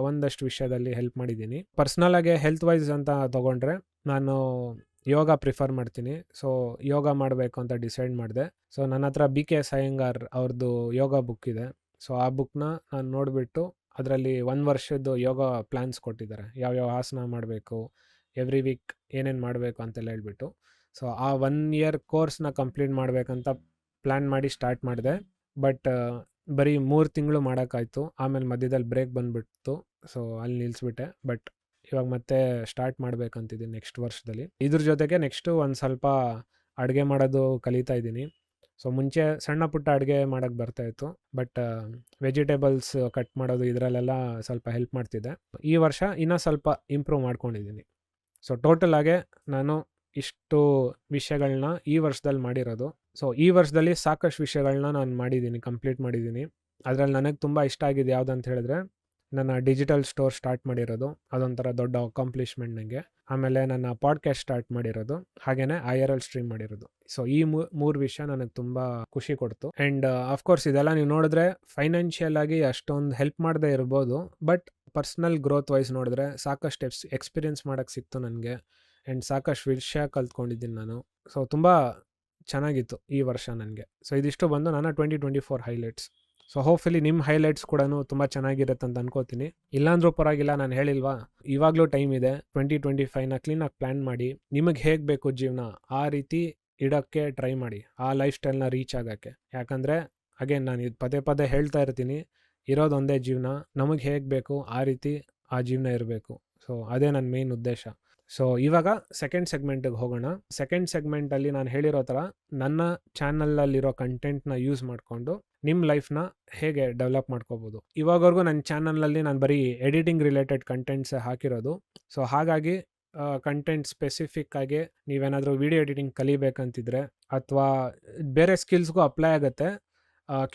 ಒಂದಷ್ಟು ವಿಷಯದಲ್ಲಿ ಹೆಲ್ಪ್ ಮಾಡಿದ್ದೀನಿ. ಪರ್ಸ್ನಲಾಗಿ ಹೆಲ್ತ್ ವೈಸ್ ಅಂತ ತೊಗೊಂಡ್ರೆ ನಾನು ಯೋಗ ಪ್ರಿಫರ್ ಮಾಡ್ತೀನಿ. ಸೊ ಯೋಗ ಮಾಡಬೇಕು ಅಂತ ಡಿಸೈಡ್ ಮಾಡಿದೆ. ಸೊ ನನ್ನ ಹತ್ರ BKS ಅಯ್ಯಂಗಾರ್ ಅವ್ರದ್ದು ಯೋಗ ಬುಕ್ ಇದೆ. ಸೊ ಆ ಬುಕ್ನ ನಾನು ನೋಡಿಬಿಟ್ಟು ಅದರಲ್ಲಿ 1 ವರ್ಷದ್ದು ಯೋಗ ಪ್ಲ್ಯಾನ್ಸ್ ಕೊಟ್ಟಿದ್ದಾರೆ, ಯಾವ್ಯಾವ ಆಸನ ಮಾಡಬೇಕು, ಎವ್ರಿ ವೀಕ್ ಏನೇನು ಮಾಡಬೇಕು ಅಂತೆಲ್ಲ ಹೇಳ್ಬಿಟ್ಟು. ಸೊ ಆ 1 ಇಯರ್ ಕೋರ್ಸ್ನ ಕಂಪ್ಲೀಟ್ ಮಾಡಬೇಕಂತ ಪ್ಲ್ಯಾನ್ ಮಾಡಿ ಸ್ಟಾರ್ಟ್ ಮಾಡಿದೆ. ಬಟ್ ಬರೀ 3 ತಿಂಗಳು ಮಾಡೋಕ್ಕಾಯ್ತು, ಆಮೇಲೆ ಮಧ್ಯದಲ್ಲಿ ಬ್ರೇಕ್ ಬಂದುಬಿಡ್ತು. ಸೊ ಅಲ್ಲಿ ನಿಲ್ಲಿಸ್ಬಿಟ್ಟೆ. ಬಟ್ ಇವಾಗ ಮತ್ತೆ ಸ್ಟಾರ್ಟ್ ಮಾಡಬೇಕಂತಿದ್ದೀನಿ ನೆಕ್ಸ್ಟ್ ವರ್ಷದಲ್ಲಿ. ಇದ್ರ ಜೊತೆಗೆ ನೆಕ್ಸ್ಟು ಒಂದು ಸ್ವಲ್ಪ ಅಡುಗೆ ಮಾಡೋದು ಕಲಿತಾ ಇದ್ದೀನಿ. ಸೊ ಮುಂಚೆ ಸಣ್ಣ ಪುಟ್ಟ ಅಡುಗೆ ಮಾಡೋಕ್ಕೆ ಬರ್ತಾಯಿತ್ತು, ಬಟ್ ವೆಜಿಟೇಬಲ್ಸ್ ಕಟ್ ಮಾಡೋದು ಇದರಲ್ಲೆಲ್ಲ ಸ್ವಲ್ಪ ಹೆಲ್ಪ್ ಮಾಡ್ತಿದ್ದೆ. ಈ ವರ್ಷ ಇನ್ನೂ ಸ್ವಲ್ಪ ಇಂಪ್ರೂವ್ ಮಾಡ್ಕೊಂಡಿದ್ದೀನಿ. ಸೊ ಟೋಟಲಾಗೆ ನಾನು ಇಷ್ಟು ವಿಷಯಗಳನ್ನ ಈ ವರ್ಷದಲ್ಲಿ ಮಾಡಿರೋದು. ಸೊ ಈ ವರ್ಷದಲ್ಲಿ ಸಾಕಷ್ಟು ವಿಷಯಗಳನ್ನ ನಾನು ಮಾಡಿದ್ದೀನಿ, ಕಂಪ್ಲೀಟ್ ಮಾಡಿದ್ದೀನಿ. ಅದರಲ್ಲಿ ನನಗೆ ತುಂಬ ಇಷ್ಟ ಆಗಿದೆ ಯಾವುದಂತ ಹೇಳಿದ್ರೆ ನನ್ನ ಡಿಜಿಟಲ್ ಸ್ಟೋರ್ ಸ್ಟಾರ್ಟ್ ಮಾಡಿರೋದು, ಅದೊಂಥರ ದೊಡ್ಡ ಅಕಾಂಪ್ಲಿಷ್ಮೆಂಟ್ ನನಗೆ. ಆಮೇಲೆ ನನ್ನ ಪಾಡ್ಕಾಸ್ಟ್ ಸ್ಟಾರ್ಟ್ ಮಾಡಿರೋದು, ಹಾಗೆಯೇ IRL ಸ್ಟ್ರೀಮ್ ಮಾಡಿರೋದು. ಸೊ ಈ 3 ವಿಷಯ ನನಗೆ ತುಂಬ ಖುಷಿ ಕೊಡ್ತು. ಆ್ಯಂಡ್ ಅಫ್ಕೋರ್ಸ್ ಇದೆಲ್ಲ ನೀವು ನೋಡಿದ್ರೆ ಫೈನಾನ್ಷಿಯಲ್ ಆಗಿ ಅಷ್ಟೊಂದು ಹೆಲ್ಪ್ ಮಾಡದೇ ಇರ್ಬೋದು, ಬಟ್ ಪರ್ಸ್ನಲ್ ಗ್ರೋತ್ ವೈಸ್ ನೋಡಿದ್ರೆ ಸಾಕಷ್ಟು ಎಕ್ಸ್ಪೀರಿಯೆನ್ಸ್ ಮಾಡೋಕ್ಕೆ ಸಿಕ್ತು ನನಗೆ. ಆ್ಯಂಡ್ ಸಾಕಷ್ಟು ವಿಷಯ ಕಲ್ತ್ಕೊಂಡಿದ್ದೀನಿ ನಾನು. ಸೊ ತುಂಬ ಚೆನ್ನಾಗಿತ್ತು ಈ ವರ್ಷ ನನಗೆ. ಸೊ ಇದಿಷ್ಟು ಬಂದು ನನ್ನ 2024 ಹೈಲೈಟ್ಸ್. ಸೊ ಹೋಪ್ಫುಲಿ ನಿಮ್ಮ ಹೈಲೈಟ್ಸ್ ಕೂಡ ತುಂಬ ಚೆನ್ನಾಗಿರುತ್ತೆ ಅಂತ ಅನ್ಕೋತೀನಿ. ಇಲ್ಲಾಂದ್ರೂ ಪರವಾಗಿಲ್ಲ, ನಾನು ಹೇಳಿಲ್ವಾ ಇವಾಗಲೂ ಟೈಮ್ ಇದೆ. 2025ನ ಕ್ಲೀನಾಗಿ ಪ್ಲ್ಯಾನ್ ಮಾಡಿ, ನಿಮಗೆ ಹೇಗೆ ಬೇಕು ಜೀವನ ಆ ರೀತಿ ಇಡೋಕ್ಕೆ ಟ್ರೈ ಮಾಡಿ, ಆ ಲೈಫ್ ಸ್ಟೈಲ್ನ ರೀಚ್ ಆಗೋಕ್ಕೆ. ಯಾಕಂದರೆ ಅಗೇನ್ ನಾನು ಇದು ಪದೇ ಪದೇ ಹೇಳ್ತಾ ಇರ್ತೀನಿ, ಇರೋದೊಂದೇ ಜೀವನ, ನಮಗೆ ಹೇಗೆ ಬೇಕು ಆ ರೀತಿ ಆ ಜೀವನ ಇರಬೇಕು. ಸೊ ಅದೇ ನನ್ನ ಮೇನ್ ಉದ್ದೇಶ. ಸೊ ಇವಾಗ ಸೆಕೆಂಡ್ ಸೆಗ್ಮೆಂಟಿಗೆ ಹೋಗೋಣ. ಸೆಕೆಂಡ್ ಸೆಗ್ಮೆಂಟಲ್ಲಿ ನಾನು ಹೇಳಿರೋ ಥರ ನನ್ನ ಚಾನಲಲ್ಲಿರೋ ಕಂಟೆಂಟ್ನ ಯೂಸ್ ಮಾಡಿಕೊಂಡು ನಿಮ್ಮ ಲೈಫ್ನ ಹೇಗೆ ಡೆವಲಪ್ ಮಾಡ್ಕೋಬೋದು. ಇವಾಗವರೆಗೂ ನನ್ನ ಚಾನಲಲ್ಲಿ ನಾನು ಬರೀ ಎಡಿಟಿಂಗ್ ರಿಲೇಟೆಡ್ ಕಂಟೆಂಟ್ಸೇ ಹಾಕಿರೋದು. ಸೊ ಹಾಗಾಗಿ ಕಂಟೆಂಟ್ ಸ್ಪೆಸಿಫಿಕ್ ಆಗಿ ನೀವೇನಾದರೂ ವಿಡಿಯೋ ಎಡಿಟಿಂಗ್ ಕಲಿಬೇಕಂತಿದ್ರೆ ಅಥವಾ ಬೇರೆ ಸ್ಕಿಲ್ಸ್ಗೂ ಅಪ್ಲೈ ಆಗುತ್ತೆ.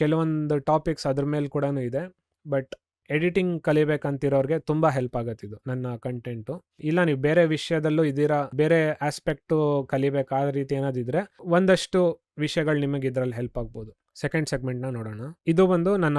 ಕೆಲವೊಂದು ಟಾಪಿಕ್ಸ್ ಅದ್ರ ಮೇಲೆ ಕೂಡ ಇದೆ. ಬಟ್ ಎಡಿಟಿಂಗ್ ಕಲಿಬೇಕಂತಿರೋರಿಗೆ ತುಂಬ ಹೆಲ್ಪ್ ಆಗುತ್ತೆ ಇದು ನನ್ನ ಕಂಟೆಂಟು. ಇಲ್ಲ ನೀವು ಬೇರೆ ವಿಷಯದಲ್ಲೂ ಇದ್ದೀರಾ, ಬೇರೆ ಆಸ್ಪೆಕ್ಟು ಕಲಿಬೇಕಾದ ರೀತಿ ಏನಾದಿದ್ರೆ ಒಂದಷ್ಟು ವಿಷಯಗಳು ನಿಮಗೆ ಇದರಲ್ಲಿ ಹೆಲ್ಪ್ ಆಗ್ಬೋದು. ಸೆಕೆಂಡ್ ಸೆಗ್ಮೆಂಟ್ನ ನೋಡೋಣ. ಇದು ಬಂದು ನನ್ನ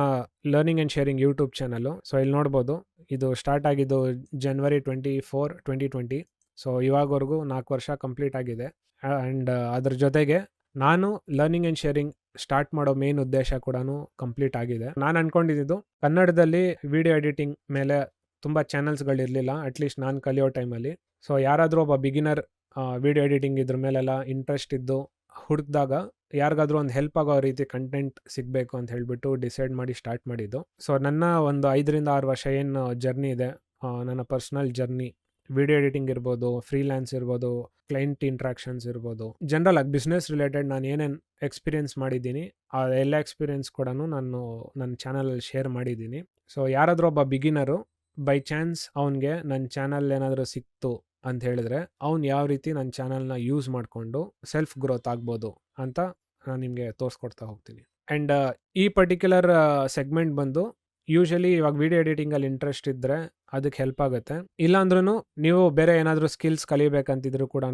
learning and sharing YouTube channel. So ಇಲ್ಲಿ ನೋಡ್ಬೋದು, ಇದು ಸ್ಟಾರ್ಟ್ ಆಗಿದ್ದು January 24, 2020. ಸೊ ಇವಾಗವರೆಗೂ 4 ವರ್ಷ ಕಂಪ್ಲೀಟ್ ಆಗಿದೆ. ಆ್ಯಂಡ್ ಅದ್ರ ಜೊತೆಗೆ ನಾನು ಲರ್ನಿಂಗ್ ಆ್ಯಂಡ್ ಶೇರಿಂಗ್ ಸ್ಟಾರ್ಟ್ ಮಾಡೋ ಮೇನ್ ಉದ್ದೇಶ ಕೂಡ ಕಂಪ್ಲೀಟ್ ಆಗಿದೆ. ನಾನು ಅಂದ್ಕೊಂಡಿದ್ದು ಕನ್ನಡದಲ್ಲಿ ವಿಡಿಯೋ ಎಡಿಟಿಂಗ್ ಮೇಲೆ ತುಂಬ ಚಾನಲ್ಸ್ಗಳಿರಲಿಲ್ಲ, ಅಟ್ಲೀಸ್ಟ್ ನಾನು ಕಲಿಯೋ ಟೈಮಲ್ಲಿ. ಸೊ ಯಾರಾದರೂ ಒಬ್ಬ ಬಿಗಿನರ್ ವಿಡಿಯೋ ಎಡಿಟಿಂಗ್ ಇದ್ರ ಮೇಲೆಲ್ಲ ಇಂಟ್ರೆಸ್ಟ್ ಇದ್ದು ಹುಡುಕಿದಾಗ ಯಾರಿಗಾದ್ರೂ ಒಂದು ಹೆಲ್ಪ್ ಆಗೋ ರೀತಿ ಕಂಟೆಂಟ್ ಸಿಗಬೇಕು ಅಂತ ಹೇಳಿಬಿಟ್ಟು ಡಿಸೈಡ್ ಮಾಡಿ ಸ್ಟಾರ್ಟ್ ಮಾಡಿದ್ದು. ಸೊ ನನ್ನ ಒಂದು 5-6 ವರ್ಷ ಏನು ಜರ್ನಿ ಇದೆ, ನನ್ನ ಪರ್ಸ್ನಲ್ ಜರ್ನಿ, ವಿಡಿಯೋ ಎಡಿಟಿಂಗ್ ಇರ್ಬೋದು, ಫ್ರೀಲ್ಯಾನ್ಸ್ ಇರ್ಬೋದು, ಕ್ಲೈಂಟ್ ಇಂಟ್ರಾಕ್ಷನ್ಸ್ ಇರ್ಬೋದು, ಜನರಲ್ ಆಗಿ ಬಿಸ್ನೆಸ್ ರಿಲೇಟೆಡ್ ನಾನು ಏನೇನು ಎಕ್ಸ್ಪೀರಿಯೆನ್ಸ್ ಮಾಡಿದ್ದೀನಿ ಆ ಎಲ್ಲ ಎಕ್ಸ್ಪೀರಿಯೆನ್ಸ್ ಕೂಡ ನಾನು ನನ್ನ ಚಾನಲಲ್ಲಿ ಶೇರ್ ಮಾಡಿದ್ದೀನಿ. ಸೊ ಯಾರಾದರೂ ಒಬ್ಬ ಬಿಗಿನರು ಬೈ ಚಾನ್ಸ್ ಅವನಿಗೆ ನನ್ನ ಚಾನಲ್ ಏನಾದರೂ ಸಿಕ್ತು ಅಂತ ಹೇಳಿದ್ರೆ ಅವ್ನು ಯಾವ ರೀತಿ ನನ್ನ ಚಾನಲ್ನ ಯೂಸ್ ಮಾಡಿಕೊಂಡು ಸೆಲ್ಫ್ ಗ್ರೋತ್ ಆಗ್ಬೋದು ಅಂತ ನಾನು ನಿಮಗೆ ತೋರಿಸ್ಕೊಡ್ತಾ ಹೋಗ್ತೀನಿ. ಆ್ಯಂಡ್ ಈ ಪರ್ಟಿಕ್ಯುಲರ್ ಸೆಗ್ಮೆಂಟ್ ಬಂದು ಯೂಶಲಿ ಇವಾಗ ವಿಡಿಯೋ ಎಡಿಟಿಂಗಲ್ಲಿ ಇಂಟ್ರೆಸ್ಟ್ ಇದ್ದರೆ ಅದಕ್ಕೆ ಹೆಲ್ಪ್ ಆಗುತ್ತೆ. ಇಲ್ಲಾಂದ್ರೂ ನೀವು ಬೇರೆ ಏನಾದರೂ ಸ್ಕಿಲ್ಸ್ ಕಲಿಬೇಕಂತಿದ್ರು ಕೂಡ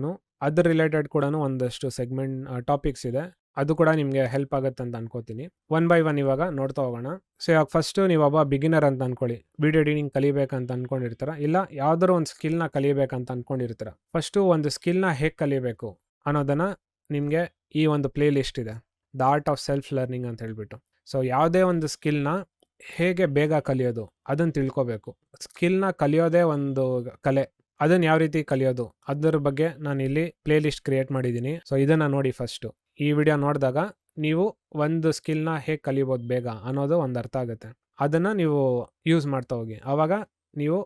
ಅದ್ರ ರಿಲೇಟೆಡ್ ಕೂಡ ಒಂದಷ್ಟು ಸೆಗ್ಮೆಂಟ್ ಟಾಪಿಕ್ಸ್ ಇದೆ, ಅದು ಕೂಡ ನಿಮಗೆ ಹೆಲ್ಪ್ ಆಗುತ್ತೆ ಅಂತ ಅನ್ಕೋತೀನಿ. 1 by 1 ಇವಾಗ ನೋಡ್ತಾ ಹೋಗೋಣ. ಸೊ ಇವಾಗ ಫಸ್ಟು ನೀವು ಒಬ್ಬ ಬಿಗಿನರ್ ಅಂತ ಅಂದ್ಕೊಳ್ಳಿ, ವಿಡಿಯೋ ಎಡಿಟಿಂಗ್ ಕಲಿಬೇಕಂತ ಅಂದ್ಕೊಂಡಿರ್ತೀರ, ಇಲ್ಲ ಯಾವುದಾದ್ರು ಒಂದು ಸ್ಕಿಲ್ನ ಕಲಿಬೇಕಂತ ಅಂದ್ಕೊಂಡಿರ್ತೀರ. ಫಸ್ಟು ಒಂದು ಸ್ಕಿಲ್ನ ಹೇಗೆ ಕಲಿಬೇಕು ಅನ್ನೋದನ್ನು ನಿಮಗೆ ಈ ಒಂದು ಪ್ಲೇ ಲಿಸ್ಟ್ ಇದೆ, the art of self learning ಅಂತ ಹೇಳ್ಬಿಟ್ಟು. ಸೊ ಯಾವುದೇ ಒಂದು ಸ್ಕಿಲ್ನ ಹೇಗೆ ಬೇಗ ಕಲಿಯೋದು ಅದನ್ನು ತಿಳ್ಕೊಬೇಕು. ಸ್ಕಿಲ್ನ ಕಲಿಯೋದೇ ಒಂದು ಕಲೆ, ಅದನ್ನು ಯಾವ ರೀತಿ ಕಲಿಯೋದು ಅದರ ಬಗ್ಗೆ ನಾನು ಇಲ್ಲಿ ಪ್ಲೇ ಲಿಸ್ಟ್ ಕ್ರಿಯೇಟ್ ಮಾಡಿದ್ದೀನಿ. ಸೊ ಇದನ್ನು ನೋಡಿ, ಫಸ್ಟು ಈ ವಿಡಿಯೋ ನೋಡಿದಾಗ ನೀವು ಒಂದು ಸ್ಕಿಲ್ನ ಹೇಗೆ ಕಲಿಬೋದು ಬೇಗ ಅನ್ನೋದು ಒಂದು ಅರ್ಥ ಆಗುತ್ತೆ. ಅದನ್ನು ನೀವು ಯೂಸ್ ಮಾಡ್ತಾ ಹೋಗಿ, ಆವಾಗ ನೀವು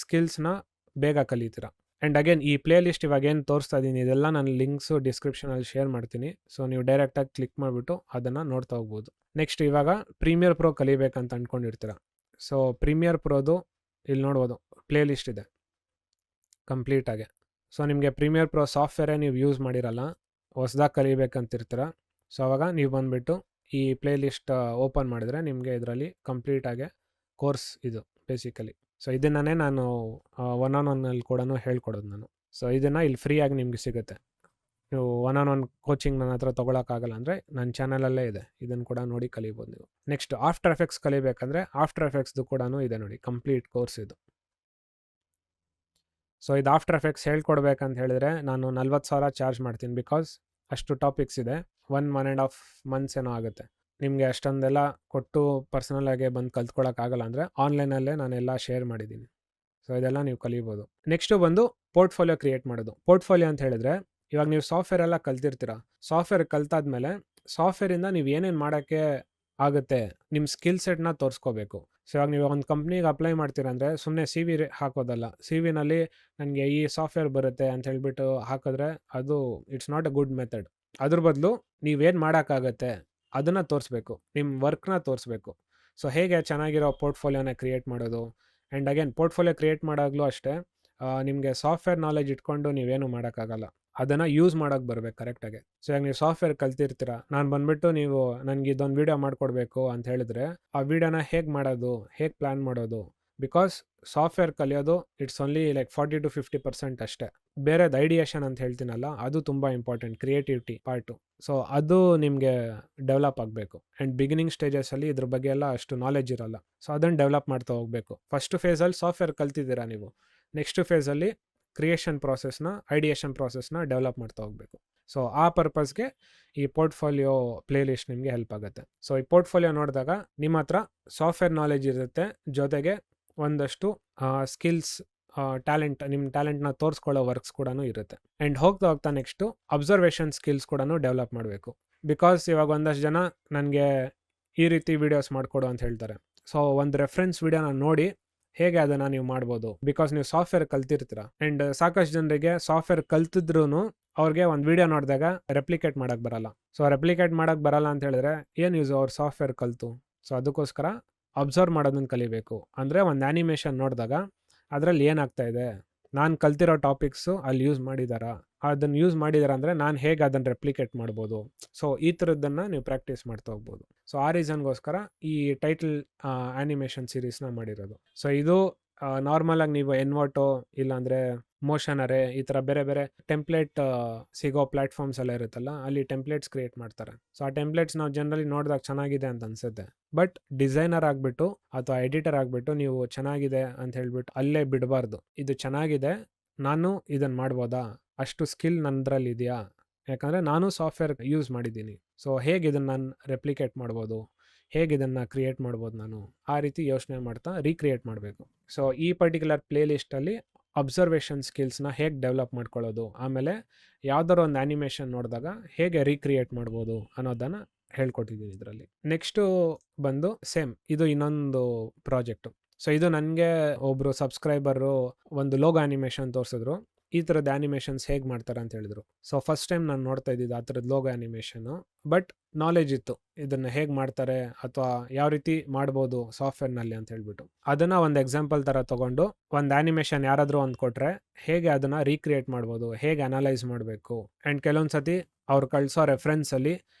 ಸ್ಕಿಲ್ಸ್ನ ಬೇಗ ಕಲಿತೀರ. ಆ್ಯಂಡ್ ಅಗೇನ್ ಈ ಪ್ಲೇ ಲಿಸ್ಟ್ ಇವಾಗ ಏನು ತೋರಿಸ್ತಾ ಇದ್ದೀನಿ ಇದೆಲ್ಲ ನಾನು ಲಿಂಕ್ಸು ಡಿಸ್ಕ್ರಿಪ್ಷನಲ್ಲಿ ಶೇರ್ ಮಾಡ್ತೀನಿ. ಸೊ ನೀವು ಡೈರೆಕ್ಟಾಗಿ ಕ್ಲಿಕ್ ಮಾಡಿಬಿಟ್ಟು ಅದನ್ನು ನೋಡ್ತಾ ಹೋಗ್ಬೋದು. ನೆಕ್ಸ್ಟ್ ಇವಾಗ ಪ್ರೀಮಿಯರ್ ಪ್ರೋ ಕಲಿಬೇಕಂತ ಅಂದ್ಕೊಂಡಿರ್ತೀರ. ಸೊ ಪ್ರೀಮಿಯರ್ ಪ್ರೋದು ಇಲ್ಲಿ ನೋಡ್ಬೋದು ಪ್ಲೇ ಲಿಸ್ಟ್ ಇದೆ ಕಂಪ್ಲೀಟಾಗಿ. ಸೊ ನಿಮಗೆ ಪ್ರೀಮಿಯರ್ ಪ್ರೋ ಸಾಫ್ಟ್ವೇರೇ ನೀವು ಯೂಸ್ ಮಾಡಿರಲ್ಲ, ಹೊಸ್ದಾಗಿ ಕಲಿಬೇಕಂತಿರ್ತೀರ. ಸೊ ಅವಾಗ ನೀವು ಬಂದುಬಿಟ್ಟು ಈ ಪ್ಲೇ ಲಿಸ್ಟ್ ಓಪನ್ ಮಾಡಿದ್ರೆ ನಿಮಗೆ ಇದರಲ್ಲಿ ಕಂಪ್ಲೀಟಾಗಿ ಕೋರ್ಸ್ ಇದು ಬೇಸಿಕಲಿ. ಸೊ ಇದನ್ನೇ ನಾನು 1-on-1 ಕೂಡ ಹೇಳ್ಕೊಡೋದು ನಾನು. ಸೊ ಇದನ್ನು ಇಲ್ಲಿ ಫ್ರೀಯಾಗಿ ನಿಮಗೆ ಸಿಗುತ್ತೆ. ನೀವು 1-on-1 ಕೋಚಿಂಗ್ ನನ್ನ ಹತ್ರ ತೊಗೊಳಕ್ಕಾಗಲ್ಲ ಅಂದರೆ ನನ್ನ ಚಾನಲಲ್ಲೇ ಇದೆ, ಇದನ್ನು ಕೂಡ ನೋಡಿ ಕಲಿಬೋದು ನೀವು. ನೆಕ್ಸ್ಟ್ ಆಫ್ಟರ್ ಎಫೆಕ್ಟ್ಸ್ ಕಲಿಬೇಕಂದ್ರೆ ಆಫ್ಟರ್ ಎಫೆಕ್ಟ್ಸ್ದು ಕೂಡ ಇದೆ ನೋಡಿ, ಕಂಪ್ಲೀಟ್ ಕೋರ್ಸ್ ಇದು. ಸೊ ಇದು ಆಫ್ಟರ್ ಎಫೆಕ್ಟ್ಸ್ ಹೇಳ್ಕೊಡ್ಬೇಕಂತ ಹೇಳಿದ್ರೆ ನಾನು 40,000 ಚಾರ್ಜ್ ಮಾಡ್ತೀನಿ, ಬಿಕಾಸ್ ಅಷ್ಟು ಟಾಪಿಕ್ಸ್ ಇದೆ. 1.5 months ಏನೋ ಆಗುತ್ತೆ. ನಿಮಗೆ ಅಷ್ಟೊಂದೆಲ್ಲ ಕೊಟ್ಟು ಪರ್ಸನಲಾಗೆ ಬಂದು ಕಲ್ತ್ಕೊಳ್ಳೋಕ್ಕಾಗಲ್ಲ ಅಂದರೆ ಆನ್ಲೈನಲ್ಲೇ ನಾನೆಲ್ಲ ಶೇರ್ ಮಾಡಿದ್ದೀನಿ. ಸೊ ಇದೆಲ್ಲ ನೀವು ಕಲಿಬೋದು. ನೆಕ್ಸ್ಟು ಬಂದು ಪೋರ್ಟ್ಫೋಲಿಯೋ ಕ್ರಿಯೇಟ್ ಮಾಡೋದು. ಪೋರ್ಟ್ಫೋಲಿಯೋ ಅಂತ ಹೇಳಿದ್ರೆ ಇವಾಗ ನೀವು ಸಾಫ್ಟ್ವೇರ್ ಎಲ್ಲ ಕಲ್ತಿರ್ತೀರ, ಸಾಫ್ಟ್ವೇರ್ ಕಲ್ತಾದ್ಮೇಲೆ ಸಾಫ್ಟ್ವೇರಿಂದ ನೀವು ಏನೇನು ಮಾಡೋಕ್ಕೆ ಆಗುತ್ತೆ ನಿಮ್ಮ ಸ್ಕಿಲ್ ಸೆಟ್ನ ತೋರಿಸ್ಕೋಬೇಕು. ಸೊ ಇವಾಗ ನೀವು ಒಂದು ಕಂಪ್ನಿಗೆ ಅಪ್ಲೈ ಮಾಡ್ತೀರ ಅಂದರೆ ಸುಮ್ಮನೆ CV ಹಾಕೋದಲ್ಲ. CVನಲ್ಲಿ ನನಗೆ ಈ ಸಾಫ್ಟ್ವೇರ್ ಬರುತ್ತೆ ಅಂತ ಹೇಳ್ಬಿಟ್ಟು ಹಾಕಿದ್ರೆ ಅದು it's not a good method. ಅದ್ರ ಬದಲು ನೀವೇನು ಮಾಡೋಕ್ಕಾಗತ್ತೆ ಅದನ್ನು ತೋರಿಸ್ಬೇಕು, ನಿಮ್ಮ ವರ್ಕ್ನ ತೋರಿಸ್ಬೇಕು. ಸೊ ಹೇಗೆ ಚೆನ್ನಾಗಿರೋ ಪೋರ್ಟ್ಫೋಲಿಯೋನ ಕ್ರಿಯೇಟ್ ಮಾಡೋದು. ಆ್ಯಂಡ್ ಅಗೇನ್ ಪೋರ್ಟ್ಫೋಲಿಯೋ ಕ್ರಿಯೇಟ್ ಮಾಡೋಗ್ಲೂ ಅಷ್ಟೇ, ನಿಮಗೆ ಸಾಫ್ಟ್ವೇರ್ ನಾಲೆಜ್ ಇಟ್ಕೊಂಡು ನೀವೇನು ಮಾಡೋಕ್ಕಾಗಲ್ಲ, ಅದನ್ನು ಯೂಸ್ ಮಾಡೋಕ್ಕೆ ಬರಬೇಕು ಕರೆಕ್ಟಾಗಿ. ಸೊ ಇವಾಗ ನೀವು ಸಾಫ್ಟ್ವೇರ್ ಕಲ್ತಿರ್ತೀರ, ನಾನು ಬಂದುಬಿಟ್ಟು ನೀವು ನನಗೆ ಇದೊಂದು ವೀಡಿಯೋ ಮಾಡಿಕೊಡ್ಬೇಕು ಅಂತ ಹೇಳಿದ್ರೆ ಆ ವೀಡಿಯೋನ ಹೇಗೆ ಮಾಡೋದು, ಹೇಗೆ ಪ್ಲ್ಯಾನ್ ಮಾಡೋದು. ಬಿಕಾಸ್ ಸಾಫ್ಟ್ವೇರ್ ಕಲಿಯೋದು ಇಟ್ಸ್ ಓನ್ಲಿ ಲೈಕ್ 40-50% ಅಷ್ಟೇ. ಬೇರೆದು ಐಡಿಯೇಷನ್ ಅಂತ ಹೇಳ್ತೀನಲ್ಲ, ಅದು ತುಂಬ ಇಂಪಾರ್ಟೆಂಟ್, ಕ್ರಿಯೇಟಿವಿಟಿ ಪಾರ್ಟು. ಸೊ ಅದು ನಿಮಗೆ ಡೆವಲಪ್ ಆಗಬೇಕು. ಆ್ಯಂಡ್ ಬಿಗಿನಿಂಗ್ ಸ್ಟೇಜಸಲ್ಲಿ ಇದ್ರ ಬಗ್ಗೆ ಎಲ್ಲ ಅಷ್ಟು ನಾಲೆಜ್ ಇರೋಲ್ಲ. ಸೊ ಅದನ್ನು ಡೆವಲಪ್ ಮಾಡ್ತಾ ಹೋಗಬೇಕು. ಫಸ್ಟ್ ಫೇಸಲ್ಲಿ ಸಾಫ್ಟ್ವೇರ್ ಕಲ್ತಿದ್ದೀರಾ ನೀವು, ನೆಕ್ಸ್ಟ್ ಫೇಸಲ್ಲಿ ಕ್ರಿಯೇಷನ್ ಪ್ರಾಸೆಸ್ನ, ಐಡಿಯೇಷನ್ ಪ್ರಾಸೆಸ್ನ ಡೆವಲಪ್ ಮಾಡ್ತಾ ಹೋಗಬೇಕು. ಸೊ ಆ ಪರ್ಪಸ್ಗೆ ಈ ಪೋರ್ಟ್ಫೋಲಿಯೋ ಪ್ಲೇ ಲಿಸ್ಟ್ ನಿಮಗೆ ಹೆಲ್ಪ್ ಆಗುತ್ತೆ. ಸೊ ಈ ಪೋರ್ಟ್ಫೋಲಿಯೋ ನೋಡಿದಾಗ ನಿಮ್ಮ ಹತ್ರ ಸಾಫ್ಟ್ವೇರ್ ನಾಲೆಜ್ ಇರುತ್ತೆ, ಜೊತೆಗೆ ಒಂದಷ್ಟು ಸ್ಕಿಲ್ಸ್ ನಿಮ್ಮ ಟ್ಯಾಲೆಂಟ್ನ ತೋರಿಸ್ಕೊಳ್ಳೋ ವರ್ಕ್ಸ್ ಕೂಡ ಇರುತ್ತೆ. ಆ್ಯಂಡ್ ಹೋಗ್ತಾ ಹೋಗ್ತಾ ನೆಕ್ಸ್ಟು ಅಬ್ಸರ್ವೇಷನ್ ಸ್ಕಿಲ್ಸ್ ಕೂಡ ಡೆವಲಪ್ ಮಾಡಬೇಕು. ಬಿಕಾಸ್ ಇವಾಗ ಒಂದಷ್ಟು ಜನ ನನಗೆ ಈ ರೀತಿ ವೀಡಿಯೋಸ್ ಮಾಡಿಕೊಡು ಅಂತ ಹೇಳ್ತಾರೆ. ಸೊ ಒಂದು ರೆಫರೆನ್ಸ್ ವೀಡಿಯೋನ ನೋಡಿ ಹೇಗೆ ಅದನ್ನು ನೀವು ಮಾಡ್ಬೋದು, ಬಿಕಾಸ್ ನೀವು ಸಾಫ್ಟ್ವೇರ್ ಕಲ್ತಿರ್ತೀರ. ಆ್ಯಂಡ್ ಸಾಕಷ್ಟು ಜನರಿಗೆ ಸಾಫ್ಟ್ವೇರ್ ಕಲ್ತಿದ್ರೂ ಅವ್ರಿಗೆ ಒಂದು ವೀಡಿಯೋ ನೋಡಿದಾಗ ರೆಪ್ಲಿಕೇಟ್ ಮಾಡೋಕ್ಕೆ ಬರಲ್ಲ. ಸೊ ರೆಪ್ಲಿಕೇಟ್ ಮಾಡೋಕ್ಕೆ ಬರಲ್ಲ ಅಂತ ಹೇಳಿದ್ರೆ ಏನು ಯೂಸ್ ಅವ್ರು ಸಾಫ್ಟ್ವೇರ್ ಕಲಿತು? ಸೊ ಅದಕ್ಕೋಸ್ಕರ ಅಬ್ಸರ್ವ್ ಮಾಡೋದನ್ನು ಕಲಿಬೇಕು. ಅಂದರೆ ಒಂದು ಆ್ಯನಿಮೇಷನ್ ನೋಡಿದಾಗ ಅದರಲ್ಲಿ ಏನಾಗ್ತಾ ಇದೆ, ನಾನು ಕಲ್ತಿರೋ ಟಾಪಿಕ್ಸು ಅಲ್ಲಿ ಯೂಸ್ ಮಾಡಿದಾರಾ, ಅದನ್ನು ಯೂಸ್ ಮಾಡಿದಾರ ಅಂದರೆ ನಾನು ಹೇಗೆ ಅದನ್ನು ರೆಪ್ಲಿಕೇಟ್ ಮಾಡ್ಬೋದು. ಸೊ ಈ ಥರದ್ದನ್ನು ನೀವು ಪ್ರಾಕ್ಟೀಸ್ ಮಾಡ್ತಾ ಹೋಗ್ಬೋದು. ಸೊ ಆ ರೀಸನ್ಗೋಸ್ಕರ ಈ ಟೈಟಲ್ ಆ್ಯನಿಮೇಷನ್ ಸೀರೀಸ್ನ ಮಾಡಿರೋದು. ಸೊ ಇದು ನಾರ್ಮಲಾಗಿ ನೀವು ಎನ್ವೋಟೋ ಇಲ್ಲಾಂದರೆ ಮೋಷನ್ ಅರೇ ಈ ಥರ ಬೇರೆ ಬೇರೆ ಟೆಂಪ್ಲೇಟ್ ಸಿಗೋ ಪ್ಲ್ಯಾಟ್ಫಾರ್ಮ್ಸ್ ಎಲ್ಲ ಇರುತ್ತಲ್ಲ, ಅಲ್ಲಿ ಟೆಂಪ್ಲೇಟ್ಸ್ ಕ್ರಿಯೇಟ್ ಮಾಡ್ತಾರೆ. ಸೊ ಆ ಟೆಂಪ್ಲೇಟ್ಸ್ ನಾವು ಜನರಲಿ ನೋಡಿದಾಗ ಚೆನ್ನಾಗಿದೆ ಅಂತ ಅನ್ಸುತ್ತೆ. ಬಟ್ ಡಿಸೈನರ್ ಆಗಿಬಿಟ್ಟು ಅಥವಾ ಎಡಿಟರ್ ಆಗಿಬಿಟ್ಟು ನೀವು ಚೆನ್ನಾಗಿದೆ ಅಂತ ಹೇಳ್ಬಿಟ್ಟು ಅಲ್ಲೇ ಬಿಡಬಾರ್ದು. ಇದು ಚೆನ್ನಾಗಿದೆ, ನಾನು ಇದನ್ನು ಮಾಡ್ಬೋದಾ, ಅಷ್ಟು ಸ್ಕಿಲ್ ನನ್ನದ್ರಲ್ಲಿ ಇದೆಯಾ, ಯಾಕಂದರೆ ನಾನು ಸಾಫ್ಟ್ವೇರ್ ಯೂಸ್ ಮಾಡಿದ್ದೀನಿ. ಸೊ ಹೇಗೆ ಇದನ್ನು ನಾನು ರೆಪ್ಲಿಕೇಟ್ ಮಾಡ್ಬೋದು, ಹೇಗೆ ಇದನ್ನು ಕ್ರಿಯೇಟ್ ಮಾಡ್ಬೋದು, ನಾನು ಆ ರೀತಿ ಯೋಚನೆ ಮಾಡ್ತಾ ರೀಕ್ರಿಯೇಟ್ ಮಾಡಬೇಕು. ಸೊ ಈ ಪರ್ಟಿಕ್ಯುಲರ್ ಪ್ಲೇಲಿಸ್ಟಲ್ಲಿ ಅಬ್ಸರ್ವೇಷನ್ ಸ್ಕಿಲ್ಸ್ನ ಹೇಗೆ ಡೆವಲಪ್ ಮಾಡ್ಕೊಳ್ಳೋದು, ಆಮೇಲೆ ಯಾವ್ದಾರು ಒಂದು ಆ್ಯನಿಮೇಷನ್ ನೋಡಿದಾಗ ಹೇಗೆ ರೀಕ್ರಿಯೇಟ್ ಮಾಡ್ಬೋದು ಅನ್ನೋದನ್ನು ಹೇಳ್ಕೊಟ್ಟಿದ್ದೀನಿ ಇದರಲ್ಲಿ. ನೆಕ್ಸ್ಟು ಬಂದು ಸೇಮ್ ಇದು ಇನ್ನೊಂದು ಪ್ರಾಜೆಕ್ಟು. ಸೊ ಇದು ನನಗೆ ಒಬ್ಬರು ಸಬ್ಸ್ಕ್ರೈಬರು ಒಂದು ಲೋಗೋ ಆ್ಯನಿಮೇಷನ್ ತೋರಿಸಿದ್ರು. ಈ ಥರದ್ದು ಆ್ಯನಿಮೇಷನ್ಸ್ ಹೇಗೆ ಮಾಡ್ತಾರೆ ಅಂತ ಹೇಳಿದ್ರು. ಸೊ ಫಸ್ಟ್ ಟೈಮ್ ನಾನು ನೋಡ್ತಾ ಇದ್ದಿದ್ದು ಆ ಥರದ್ದು ಲೋಗೋ ಆ್ಯನಿಮೇಷನ್ನು. ಬಟ್ ನಾಲೆಜ್ ಇತ್ತು ಇದನ್ನು ಹೇಗೆ ಮಾಡ್ತಾರೆ ಅಥವಾ ಯಾವ ರೀತಿ ಮಾಡ್ಬೋದು ಸಾಫ್ಟ್ವೇರ್ನಲ್ಲಿ ಅಂತ ಹೇಳ್ಬಿಟ್ಟು. ಅದನ್ನು ಒಂದು ಎಕ್ಸಾಂಪಲ್ ಥರ ತೊಗೊಂಡು ಒಂದು ಆ್ಯನಿಮೇಷನ್ ಯಾರಾದರೂ ಒಂದು ಕೊಟ್ಟರೆ ಹೇಗೆ ಅದನ್ನು ರೀಕ್ರಿಯೇಟ್ ಮಾಡ್ಬೋದು, ಹೇಗೆ ಅನಲೈಸ್ ಮಾಡಬೇಕು. ಆ್ಯಂಡ್ ಕೆಲವೊಂದು ಸತಿ ಅವ್ರು ಕಳಿಸೋ ರೆಫರೆನ್ಸಲ್ಲಿ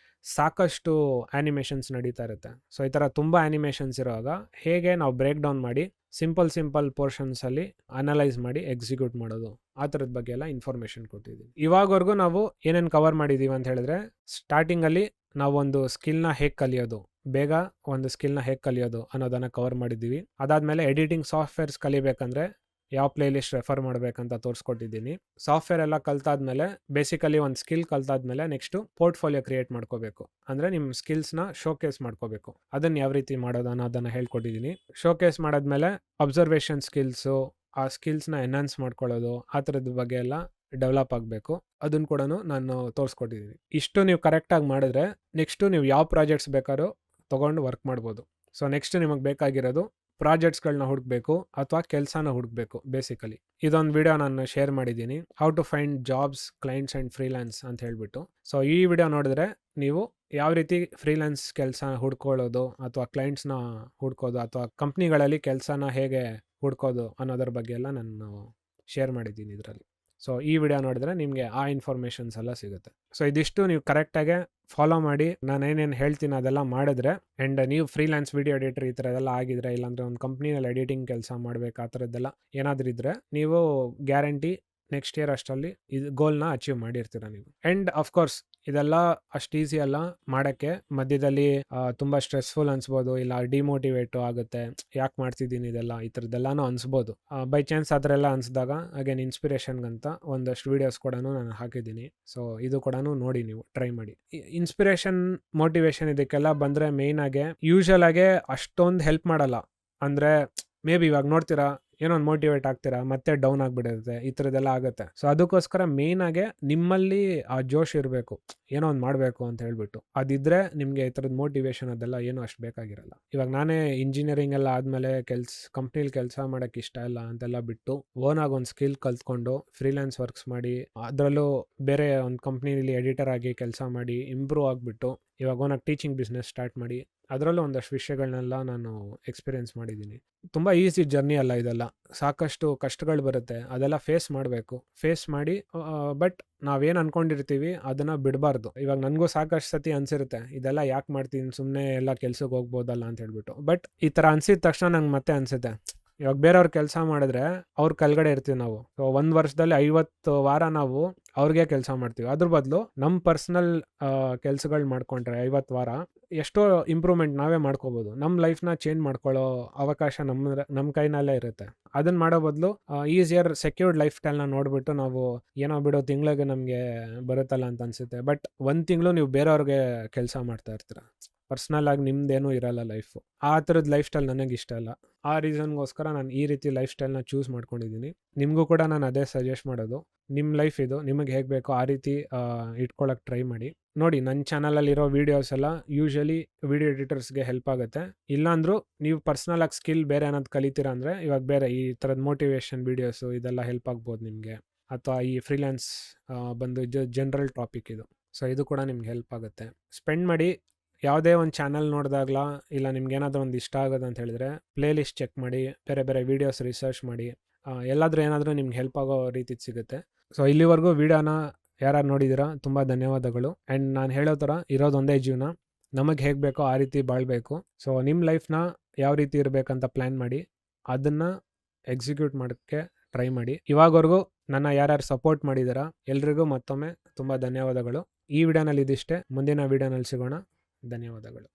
ಸಾಕಷ್ಟು ಆ್ಯನಿಮೇಷನ್ಸ್ ನಡೀತಾ ಇರುತ್ತೆ. ಸೊ ಈ ಥರ ತುಂಬ ಆ್ಯನಿಮೇಷನ್ಸ್ ಇರುವಾಗ ಹೇಗೆ ನಾವು ಬ್ರೇಕ್ ಡೌನ್ ಮಾಡಿ ಸಿಂಪಲ್ ಪೋರ್ಷನ್ಸಲ್ಲಿ ಅನಲೈಸ್ ಮಾಡಿ ಎಕ್ಸಿಕ್ಯೂಟ್ ಮಾಡೋದು, ಆ ಥರದ ಬಗ್ಗೆ ಎಲ್ಲ ಇನ್ಫಾರ್ಮೇಷನ್ ಕೊಟ್ಟಿದ್ದೀವಿ. ಇವಾಗವರೆಗೂ ನಾವು ಏನೇನು ಕವರ್ ಮಾಡಿದ್ದೀವಿ ಅಂತ ಹೇಳಿದ್ರೆ, ಸ್ಟಾರ್ಟಿಂಗಲ್ಲಿ ನಾವೊಂದು ಸ್ಕಿಲ್ನ ಹೇಗೆ ಕಲಿಯೋದು, ಬೇಗ ಒಂದು ಸ್ಕಿಲ್ನ ಹೇಗೆ ಕಲಿಯೋದು ಅನ್ನೋದನ್ನು ಕವರ್ ಮಾಡಿದ್ದೀವಿ. ಅದಾದಮೇಲೆ ಎಡಿಟಿಂಗ್ ಸಾಫ್ಟ್ವೇರ್ಸ್ ಕಲಿಬೇಕಂದ್ರೆ ಯಾವ ಪ್ಲೇಲಿಸ್ಟ್ ರೆಫರ್ ಮಾಡಬೇಕಂತ ತೋರಿಸ್ಕೊಟ್ಟಿದ್ದೀನಿ. ಸಾಫ್ಟ್ವೇರ್ ಎಲ್ಲ ಕಲ್ತಾದ್ಮೇಲೆ ಬೇಸಿಕಲಿ ಒಂದು ಸ್ಕಿಲ್ ಕಲ್ತಾದ್ಮೇಲೆ ನೆಕ್ಸ್ಟು ಪೋರ್ಟ್ಫೋಲಿಯೋ ಕ್ರಿಯೇಟ್ ಮಾಡ್ಕೋಬೇಕು. ಅಂದರೆ ನಿಮ್ಮ ಸ್ಕಿಲ್ಸ್ನ ಶೋಕೇಸ್ ಮಾಡ್ಕೋಬೇಕು. ಅದನ್ನು ಯಾವ ರೀತಿ ಮಾಡೋದು ಅನ್ನೋದನ್ನು ಹೇಳ್ಕೊಟ್ಟಿದ್ದೀನಿ. ಶೋಕೇಸ್ ಮಾಡಾದ್ಮೇಲೆ ಅಬ್ಸರ್ವೇಷನ್ ಸ್ಕಿಲ್ಸು, ಆ ಸ್ಕಿಲ್ಸ್ನ ಎನ್ಹಾನ್ಸ್ ಮಾಡ್ಕೊಳ್ಳೋದು, ಆ ಥರದ ಬಗ್ಗೆ ಎಲ್ಲ ಡೆವಲಪ್ ಆಗಬೇಕು. ಅದನ್ನು ಕೂಡ ನಾನು ತೋರಿಸ್ಕೊಟ್ಟಿದ್ದೀನಿ. ಇಷ್ಟು ನೀವು ಕರೆಕ್ಟಾಗಿ ಮಾಡಿದ್ರೆ ನೆಕ್ಸ್ಟು ನೀವು ಯಾವ ಪ್ರಾಜೆಕ್ಟ್ಸ್ ಬೇಕಾದ್ರೂ ತೊಗೊಂಡು ವರ್ಕ್ ಮಾಡ್ಬೋದು. ಸೊ ನೆಕ್ಸ್ಟ್ ನಿಮಗೆ ಬೇಕಾಗಿರೋದು ಪ್ರಾಜೆಕ್ಟ್ಸ್ಗಳನ್ನ ಹುಡುಕಬೇಕು ಅಥವಾ ಕೆಲಸನ ಹುಡುಕಬೇಕು. ಬೇಸಿಕಲಿ ಇದೊಂದು ವಿಡಿಯೋ ನಾನು ಶೇರ್ ಮಾಡಿದ್ದೀನಿ, how to find jobs, clients and freelance ಅಂತ ಹೇಳ್ಬಿಟ್ಟು. ಸೊ ಈ ವಿಡಿಯೋ ನೋಡಿದ್ರೆ ನೀವು ಯಾವ ರೀತಿ ಫ್ರೀಲ್ಯಾನ್ಸ್ ಕೆಲಸ ಹುಡ್ಕೊಳ್ಳೋದು ಅಥವಾ ಕ್ಲೈಂಟ್ಸ್ನ ಹುಡ್ಕೋದು ಅಥವಾ ಕಂಪ್ನಿಗಳಲ್ಲಿ ಕೆಲಸನ ಹೇಗೆ ಹುಡ್ಕೋದು ಅನ್ನೋದ್ರ ಬಗ್ಗೆ ಎಲ್ಲ ನಾನು ಶೇರ್ ಮಾಡಿದ್ದೀನಿ ಇದರಲ್ಲಿ. ಸೊ ಈ ವಿಡಿಯೋ ನೋಡಿದ್ರೆ ನಿಮಗೆ ಆ ಇನ್ಫಾರ್ಮೇಷನ್ಸ್ ಎಲ್ಲ ಸಿಗುತ್ತೆ. ಸೊ ಇದಿಷ್ಟು ನೀವು ಕರೆಕ್ಟಾಗೆ ಫಾಲೋ ಮಾಡಿ ನಾನು ಏನೇನು ಹೇಳ್ತೀನಿ ಅದೆಲ್ಲ ಮಾಡಿದ್ರೆ, ಆ್ಯಂಡ್ ನೀವು ಫ್ರೀಲ್ಯಾನ್ಸ್ ವಿಡಿಯೋ ಎಡಿಟರ್ ಈ ಥರದ್ದೆಲ್ಲ ಆಗಿದ್ರೆ, ಇಲ್ಲಾಂದರೆ ಒಂದು ಕಂಪ್ನಿನಲ್ಲಿ ಎಡಿಟಿಂಗ್ ಕೆಲಸ ಮಾಡಬೇಕು ಆ ಥರದ್ದೆಲ್ಲ ಏನಾದರೂ ಇದ್ದರೆ, ನೀವು ಗ್ಯಾರಂಟಿ ನೆಕ್ಸ್ಟ್ ಇಯರ್ ಅಷ್ಟರಲ್ಲಿ ಇದು ಗೋಲ್ನ ಅಚೀವ್ ಮಾಡಿರ್ತೀರ ನೀವು. ಆ್ಯಂಡ್ ಅಫ್ಕೋರ್ಸ್ ಇದೆಲ್ಲ ಅಷ್ಟು ಈಸಿ ಅಲ್ಲ ಮಾಡೋಕ್ಕೆ. ಮಧ್ಯದಲ್ಲಿ ತುಂಬ ಸ್ಟ್ರೆಸ್ಫುಲ್ ಅನ್ಸ್ಬೋದು, ಇಲ್ಲ ಡಿಮೋಟಿವೇಟು ಆಗುತ್ತೆ, ಯಾಕೆ ಮಾಡ್ತಿದ್ದೀನಿ ಇದೆಲ್ಲ, ಈ ಥರದ್ದೆಲ್ಲನೂ ಅನ್ಸ್ಬೋದು. ಬೈ ಚಾನ್ಸ್ ಆ ಥರ ಎಲ್ಲ ಅನಿಸಿದಾಗ ಅಗೇನ್ ಇನ್ಸ್ಪಿರೇಷನ್ಗಂತ ಒಂದಷ್ಟು ವೀಡಿಯೋಸ್ ಕೂಡ ನಾನು ಹಾಕಿದ್ದೀನಿ. ಸೊ ಇದು ಕೂಡ ನೋಡಿ, ನೀವು ಟ್ರೈ ಮಾಡಿ. ಇನ್ಸ್ಪಿರೇಷನ್, ಮೋಟಿವೇಶನ್ ಇದಕ್ಕೆಲ್ಲ ಬಂದರೆ ಮೇಯ್ನಾಗೆ ಯೂಶಲ್ ಆಗಿ ಅಷ್ಟೊಂದು ಹೆಲ್ಪ್ ಮಾಡಲ್ಲ. ಅಂದರೆ ಮೇ ಬಿ ಇವಾಗ ನೋಡ್ತೀರಾ ಏನೋ ಒಂದು ಮೋಟಿವೇಟ್ ಆಗ್ತೀರಾ, ಮತ್ತೆ ಡೌನ್ ಆಗಿಬಿಡುತ್ತೆ, ಈ ಥರದ್ದೆಲ್ಲ ಆಗುತ್ತೆ. ಸೊ ಅದಕ್ಕೋಸ್ಕರ ಮೇಯ್ನಾಗೆ ನಿಮ್ಮಲ್ಲಿ ಆ ಜೋಶ್ ಇರಬೇಕು, ಏನೋ ಒಂದು ಮಾಡಬೇಕು ಅಂತ ಹೇಳ್ಬಿಟ್ಟು. ಅದಿದ್ದರೆ ನಿಮಗೆ ಈ ಥರದ್ದು ಮೋಟಿವೇಶನ್ ಅದೆಲ್ಲ ಏನೂ ಅಷ್ಟು ಬೇಕಾಗಿರಲ್ಲ. ಇವಾಗ ನಾನೇ ಇಂಜಿನಿಯರಿಂಗ್ ಎಲ್ಲ ಆದಮೇಲೆ ಕಂಪ್ನಿಲಿ ಕೆಲಸ ಮಾಡೋಕ್ಕೆ ಇಷ್ಟ ಇಲ್ಲ ಅಂತೆಲ್ಲ ಬಿಟ್ಟು ಓನಾಗಿ ಒಂದು ಸ್ಕಿಲ್ ಕಲ್ತ್ಕೊಂಡು ಫ್ರೀಲ್ಯಾನ್ಸ್ ವರ್ಕ್ಸ್ ಮಾಡಿ, ಅದರಲ್ಲೂ ಬೇರೆ ಒಂದು ಕಂಪ್ನಿಲಿ ಎಡಿಟರ್ ಆಗಿ ಕೆಲಸ ಮಾಡಿ ಇಂಪ್ರೂವ್ ಆಗಿಬಿಟ್ಟು ಇವಾಗ ಓನಾಗಿ ಟೀಚಿಂಗ್ ಬಿಸ್ನೆಸ್ ಸ್ಟಾರ್ಟ್ ಮಾಡಿ ಅದರಲ್ಲೂ ಒಂದಷ್ಟು ವಿಷಯಗಳನ್ನೆಲ್ಲ ನಾನು ಎಕ್ಸ್ಪೀರಿಯೆನ್ಸ್ ಮಾಡಿದ್ದೀನಿ. ತುಂಬ ಈಸಿ ಜರ್ನಿ ಅಲ್ಲ ಇದೆಲ್ಲ, ಸಾಕಷ್ಟು ಕಷ್ಟಗಳು ಬರುತ್ತೆ, ಅದೆಲ್ಲ ಫೇಸ್ ಮಾಡಬೇಕು. ಫೇಸ್ ಮಾಡಿ ಬಟ್ ನಾವೇನು ಅಂದ್ಕೊಂಡಿರ್ತೀವಿ ಅದನ್ನು ಬಿಡಬಾರ್ದು. ಇವಾಗ ನನಗೂ ಸಾಕಷ್ಟು ಸತಿ ಅನಿಸಿರುತ್ತೆ ಇದೆಲ್ಲ ಯಾಕೆ ಮಾಡ್ತೀನಿ, ಸುಮ್ಮನೆ ಎಲ್ಲ ಕೆಲ್ಸಕ್ಕೆ ಹೋಗ್ಬೋದಲ್ಲ ಅಂತ ಹೇಳ್ಬಿಟ್ಟು. ಬಟ್ ಈ ಥರ ಅನಿಸಿದ ತಕ್ಷಣ ನಂಗೆ ಮತ್ತೆ ಅನಿಸುತ್ತೆ, ಇವಾಗ ಬೇರೆಯವ್ರ ಕೆಲಸ ಮಾಡಿದ್ರೆ ಅವ್ರ ಕೆಳಗಡೆ ಇರ್ತೀವಿ ನಾವು. ಸೊ 1 ವರ್ಷದಲ್ಲಿ 50 ವಾರ ನಾವು ಅವ್ರಿಗೆ ಕೆಲಸ ಮಾಡ್ತೀವಿ. ಅದ್ರ ಬದಲು ನಮ್ಮ ಪರ್ಸ್ನಲ್ ಕೆಲಸಗಳು ಮಾಡ್ಕೊಂಡ್ರೆ 50 ವಾರ ಎಷ್ಟೋ ಇಂಪ್ರೂವ್ಮೆಂಟ್ ನಾವೇ ಮಾಡ್ಕೋಬೋದು. ನಮ್ಮ ಲೈಫ್ನ ಚೇಂಜ್ ಮಾಡ್ಕೊಳ್ಳೋ ಅವಕಾಶ ನಮ್ಮ ಕೈನಲ್ಲೇ ಇರುತ್ತೆ. ಅದನ್ನು ಮಾಡೋ ಬದಲು ಈಸಿಯರ್ ಸೆಕ್ಯೂರ್ಡ್ ಲೈಫ್ ಸ್ಟೈಲ್ನ ನೋಡಿಬಿಟ್ಟು ನಾವು ಏನೋ ಬಿಡೋ ತಿಂಗಳಿಗೆ ನಮಗೆ ಬರುತ್ತಲ್ಲ ಅಂತ ಅನಿಸುತ್ತೆ. ಬಟ್ 1 ತಿಂಗಳು ನೀವು ಬೇರೆಯವ್ರಿಗೆ ಕೆಲಸ ಮಾಡ್ತಾ ಇರ್ತೀರ, ಪರ್ಸ್ನಲ್ ಆಗಿ ನಿಮ್ದೇನೂ ಇರಲ್ಲ ಲೈಫು. ಆ ಥರದ ಲೈಫ್ ಸ್ಟೈಲ್ ನನಗೆ ಇಷ್ಟ ಅಲ್ಲ. ಆ ರೀಸನ್ಗೋಸ್ಕರ ನಾನು ಈ ರೀತಿ ಲೈಫ್ ಸ್ಟೈಲ್ನ ಚೂಸ್ ಮಾಡ್ಕೊಂಡಿದ್ದೀನಿ. ನಿಮಗೂ ಕೂಡ ನಾನು ಅದೇ ಸಜೆಸ್ಟ್ ಮಾಡೋದು. ನಿಮ್ಮ ಲೈಫ್ ಇದು, ನಿಮಗೆ ಹೇಗೆ ಬೇಕೋ ಆ ರೀತಿ ಇಟ್ಕೊಳ್ಳೋಕೆ ಟ್ರೈ ಮಾಡಿ. ನೋಡಿ, ನನ್ನ ಚಾನಲಲ್ಲಿರೋ ವೀಡಿಯೋಸ್ ಎಲ್ಲ ಯೂಶಲಿ ವಿಡಿಯೋ ಎಡಿಟರ್ಸ್ಗೆ ಹೆಲ್ಪ್ ಆಗುತ್ತೆ. ಇಲ್ಲಾಂದ್ರೂ ನೀವು ಪರ್ಸ್ನಲ್ ಆಗಿ ಸ್ಕಿಲ್ ಬೇರೆ ಏನಾದ್ರು ಕಲಿತೀರಾ ಅಂದರೆ ಇವಾಗ ಬೇರೆ ಈ ಥರದ ಮೋಟಿವೇಶನ್ ವೀಡಿಯೋಸು ಇದೆಲ್ಲ ಹೆಲ್ಪ್ ಆಗ್ಬೋದು ನಿಮಗೆ. ಅಥವಾ ಈ ಫ್ರೀಲ್ಯಾನ್ಸ್ ಬಂದು ಜನರಲ್ ಟಾಪಿಕ್ ಇದು. ಸೊ ಇದು ಕೂಡ ನಿಮ್ಗೆ ಹೆಲ್ಪ್ ಆಗುತ್ತೆ. ಸ್ಪೆಂಡ್ ಮಾಡಿ. ಯಾವುದೇ ಒಂದು ಚಾನಲ್ ನೋಡಿದಾಗಲ ಇಲ್ಲ ನಿಮ್ಗೆ ಏನಾದರೂ ಒಂದು ಇಷ್ಟ ಆಗೋದು ಅಂತ ಹೇಳಿದ್ರೆ ಪ್ಲೇ ಲಿಸ್ಟ್ ಚೆಕ್ ಮಾಡಿ, ಬೇರೆ ಬೇರೆ ವೀಡಿಯೋಸ್ ರಿಸರ್ಚ್ ಮಾಡಿ. ಏನಾದರೂ ನಿಮ್ಗೆ ಹೆಲ್ಪ್ ಆಗೋ ರೀತಿ ಸಿಗುತ್ತೆ. ಸೊ ಇಲ್ಲಿವರೆಗೂ ವೀಡಿಯೋನ ಯಾರು ನೋಡಿದ್ದೀರಾ ತುಂಬ ಧನ್ಯವಾದಗಳು. ಆ್ಯಂಡ್ ನಾನು ಹೇಳೋ ಥರ ಇರೋದೊಂದೇ ಜೀವನ, ನಮಗೆ ಹೇಗೆ ಬೇಕೋ ಆ ರೀತಿ ಬಾಳಬೇಕು. ಸೊ ನಿಮ್ಮ ಲೈಫ್ನ ಯಾವ ರೀತಿ ಇರಬೇಕಂತ ಪ್ಲ್ಯಾನ್ ಮಾಡಿ ಅದನ್ನು ಎಕ್ಸಿಕ್ಯೂಟ್ ಮಾಡೋಕ್ಕೆ ಟ್ರೈ ಮಾಡಿ. ಇವಾಗವರೆಗೂ ನನ್ನ ಯಾರ್ಯಾರು ಸಪೋರ್ಟ್ ಮಾಡಿದ್ದೀರಾ ಎಲ್ರಿಗೂ ಮತ್ತೊಮ್ಮೆ ತುಂಬ ಧನ್ಯವಾದಗಳು. ಈ ವಿಡಿಯೋನಲ್ಲಿ ಇದಿಷ್ಟೇ. ಮುಂದಿನ ವಿಡಿಯೋನಲ್ಲಿ ಸಿಗೋಣ. ಧನ್ಯವಾದಗಳು.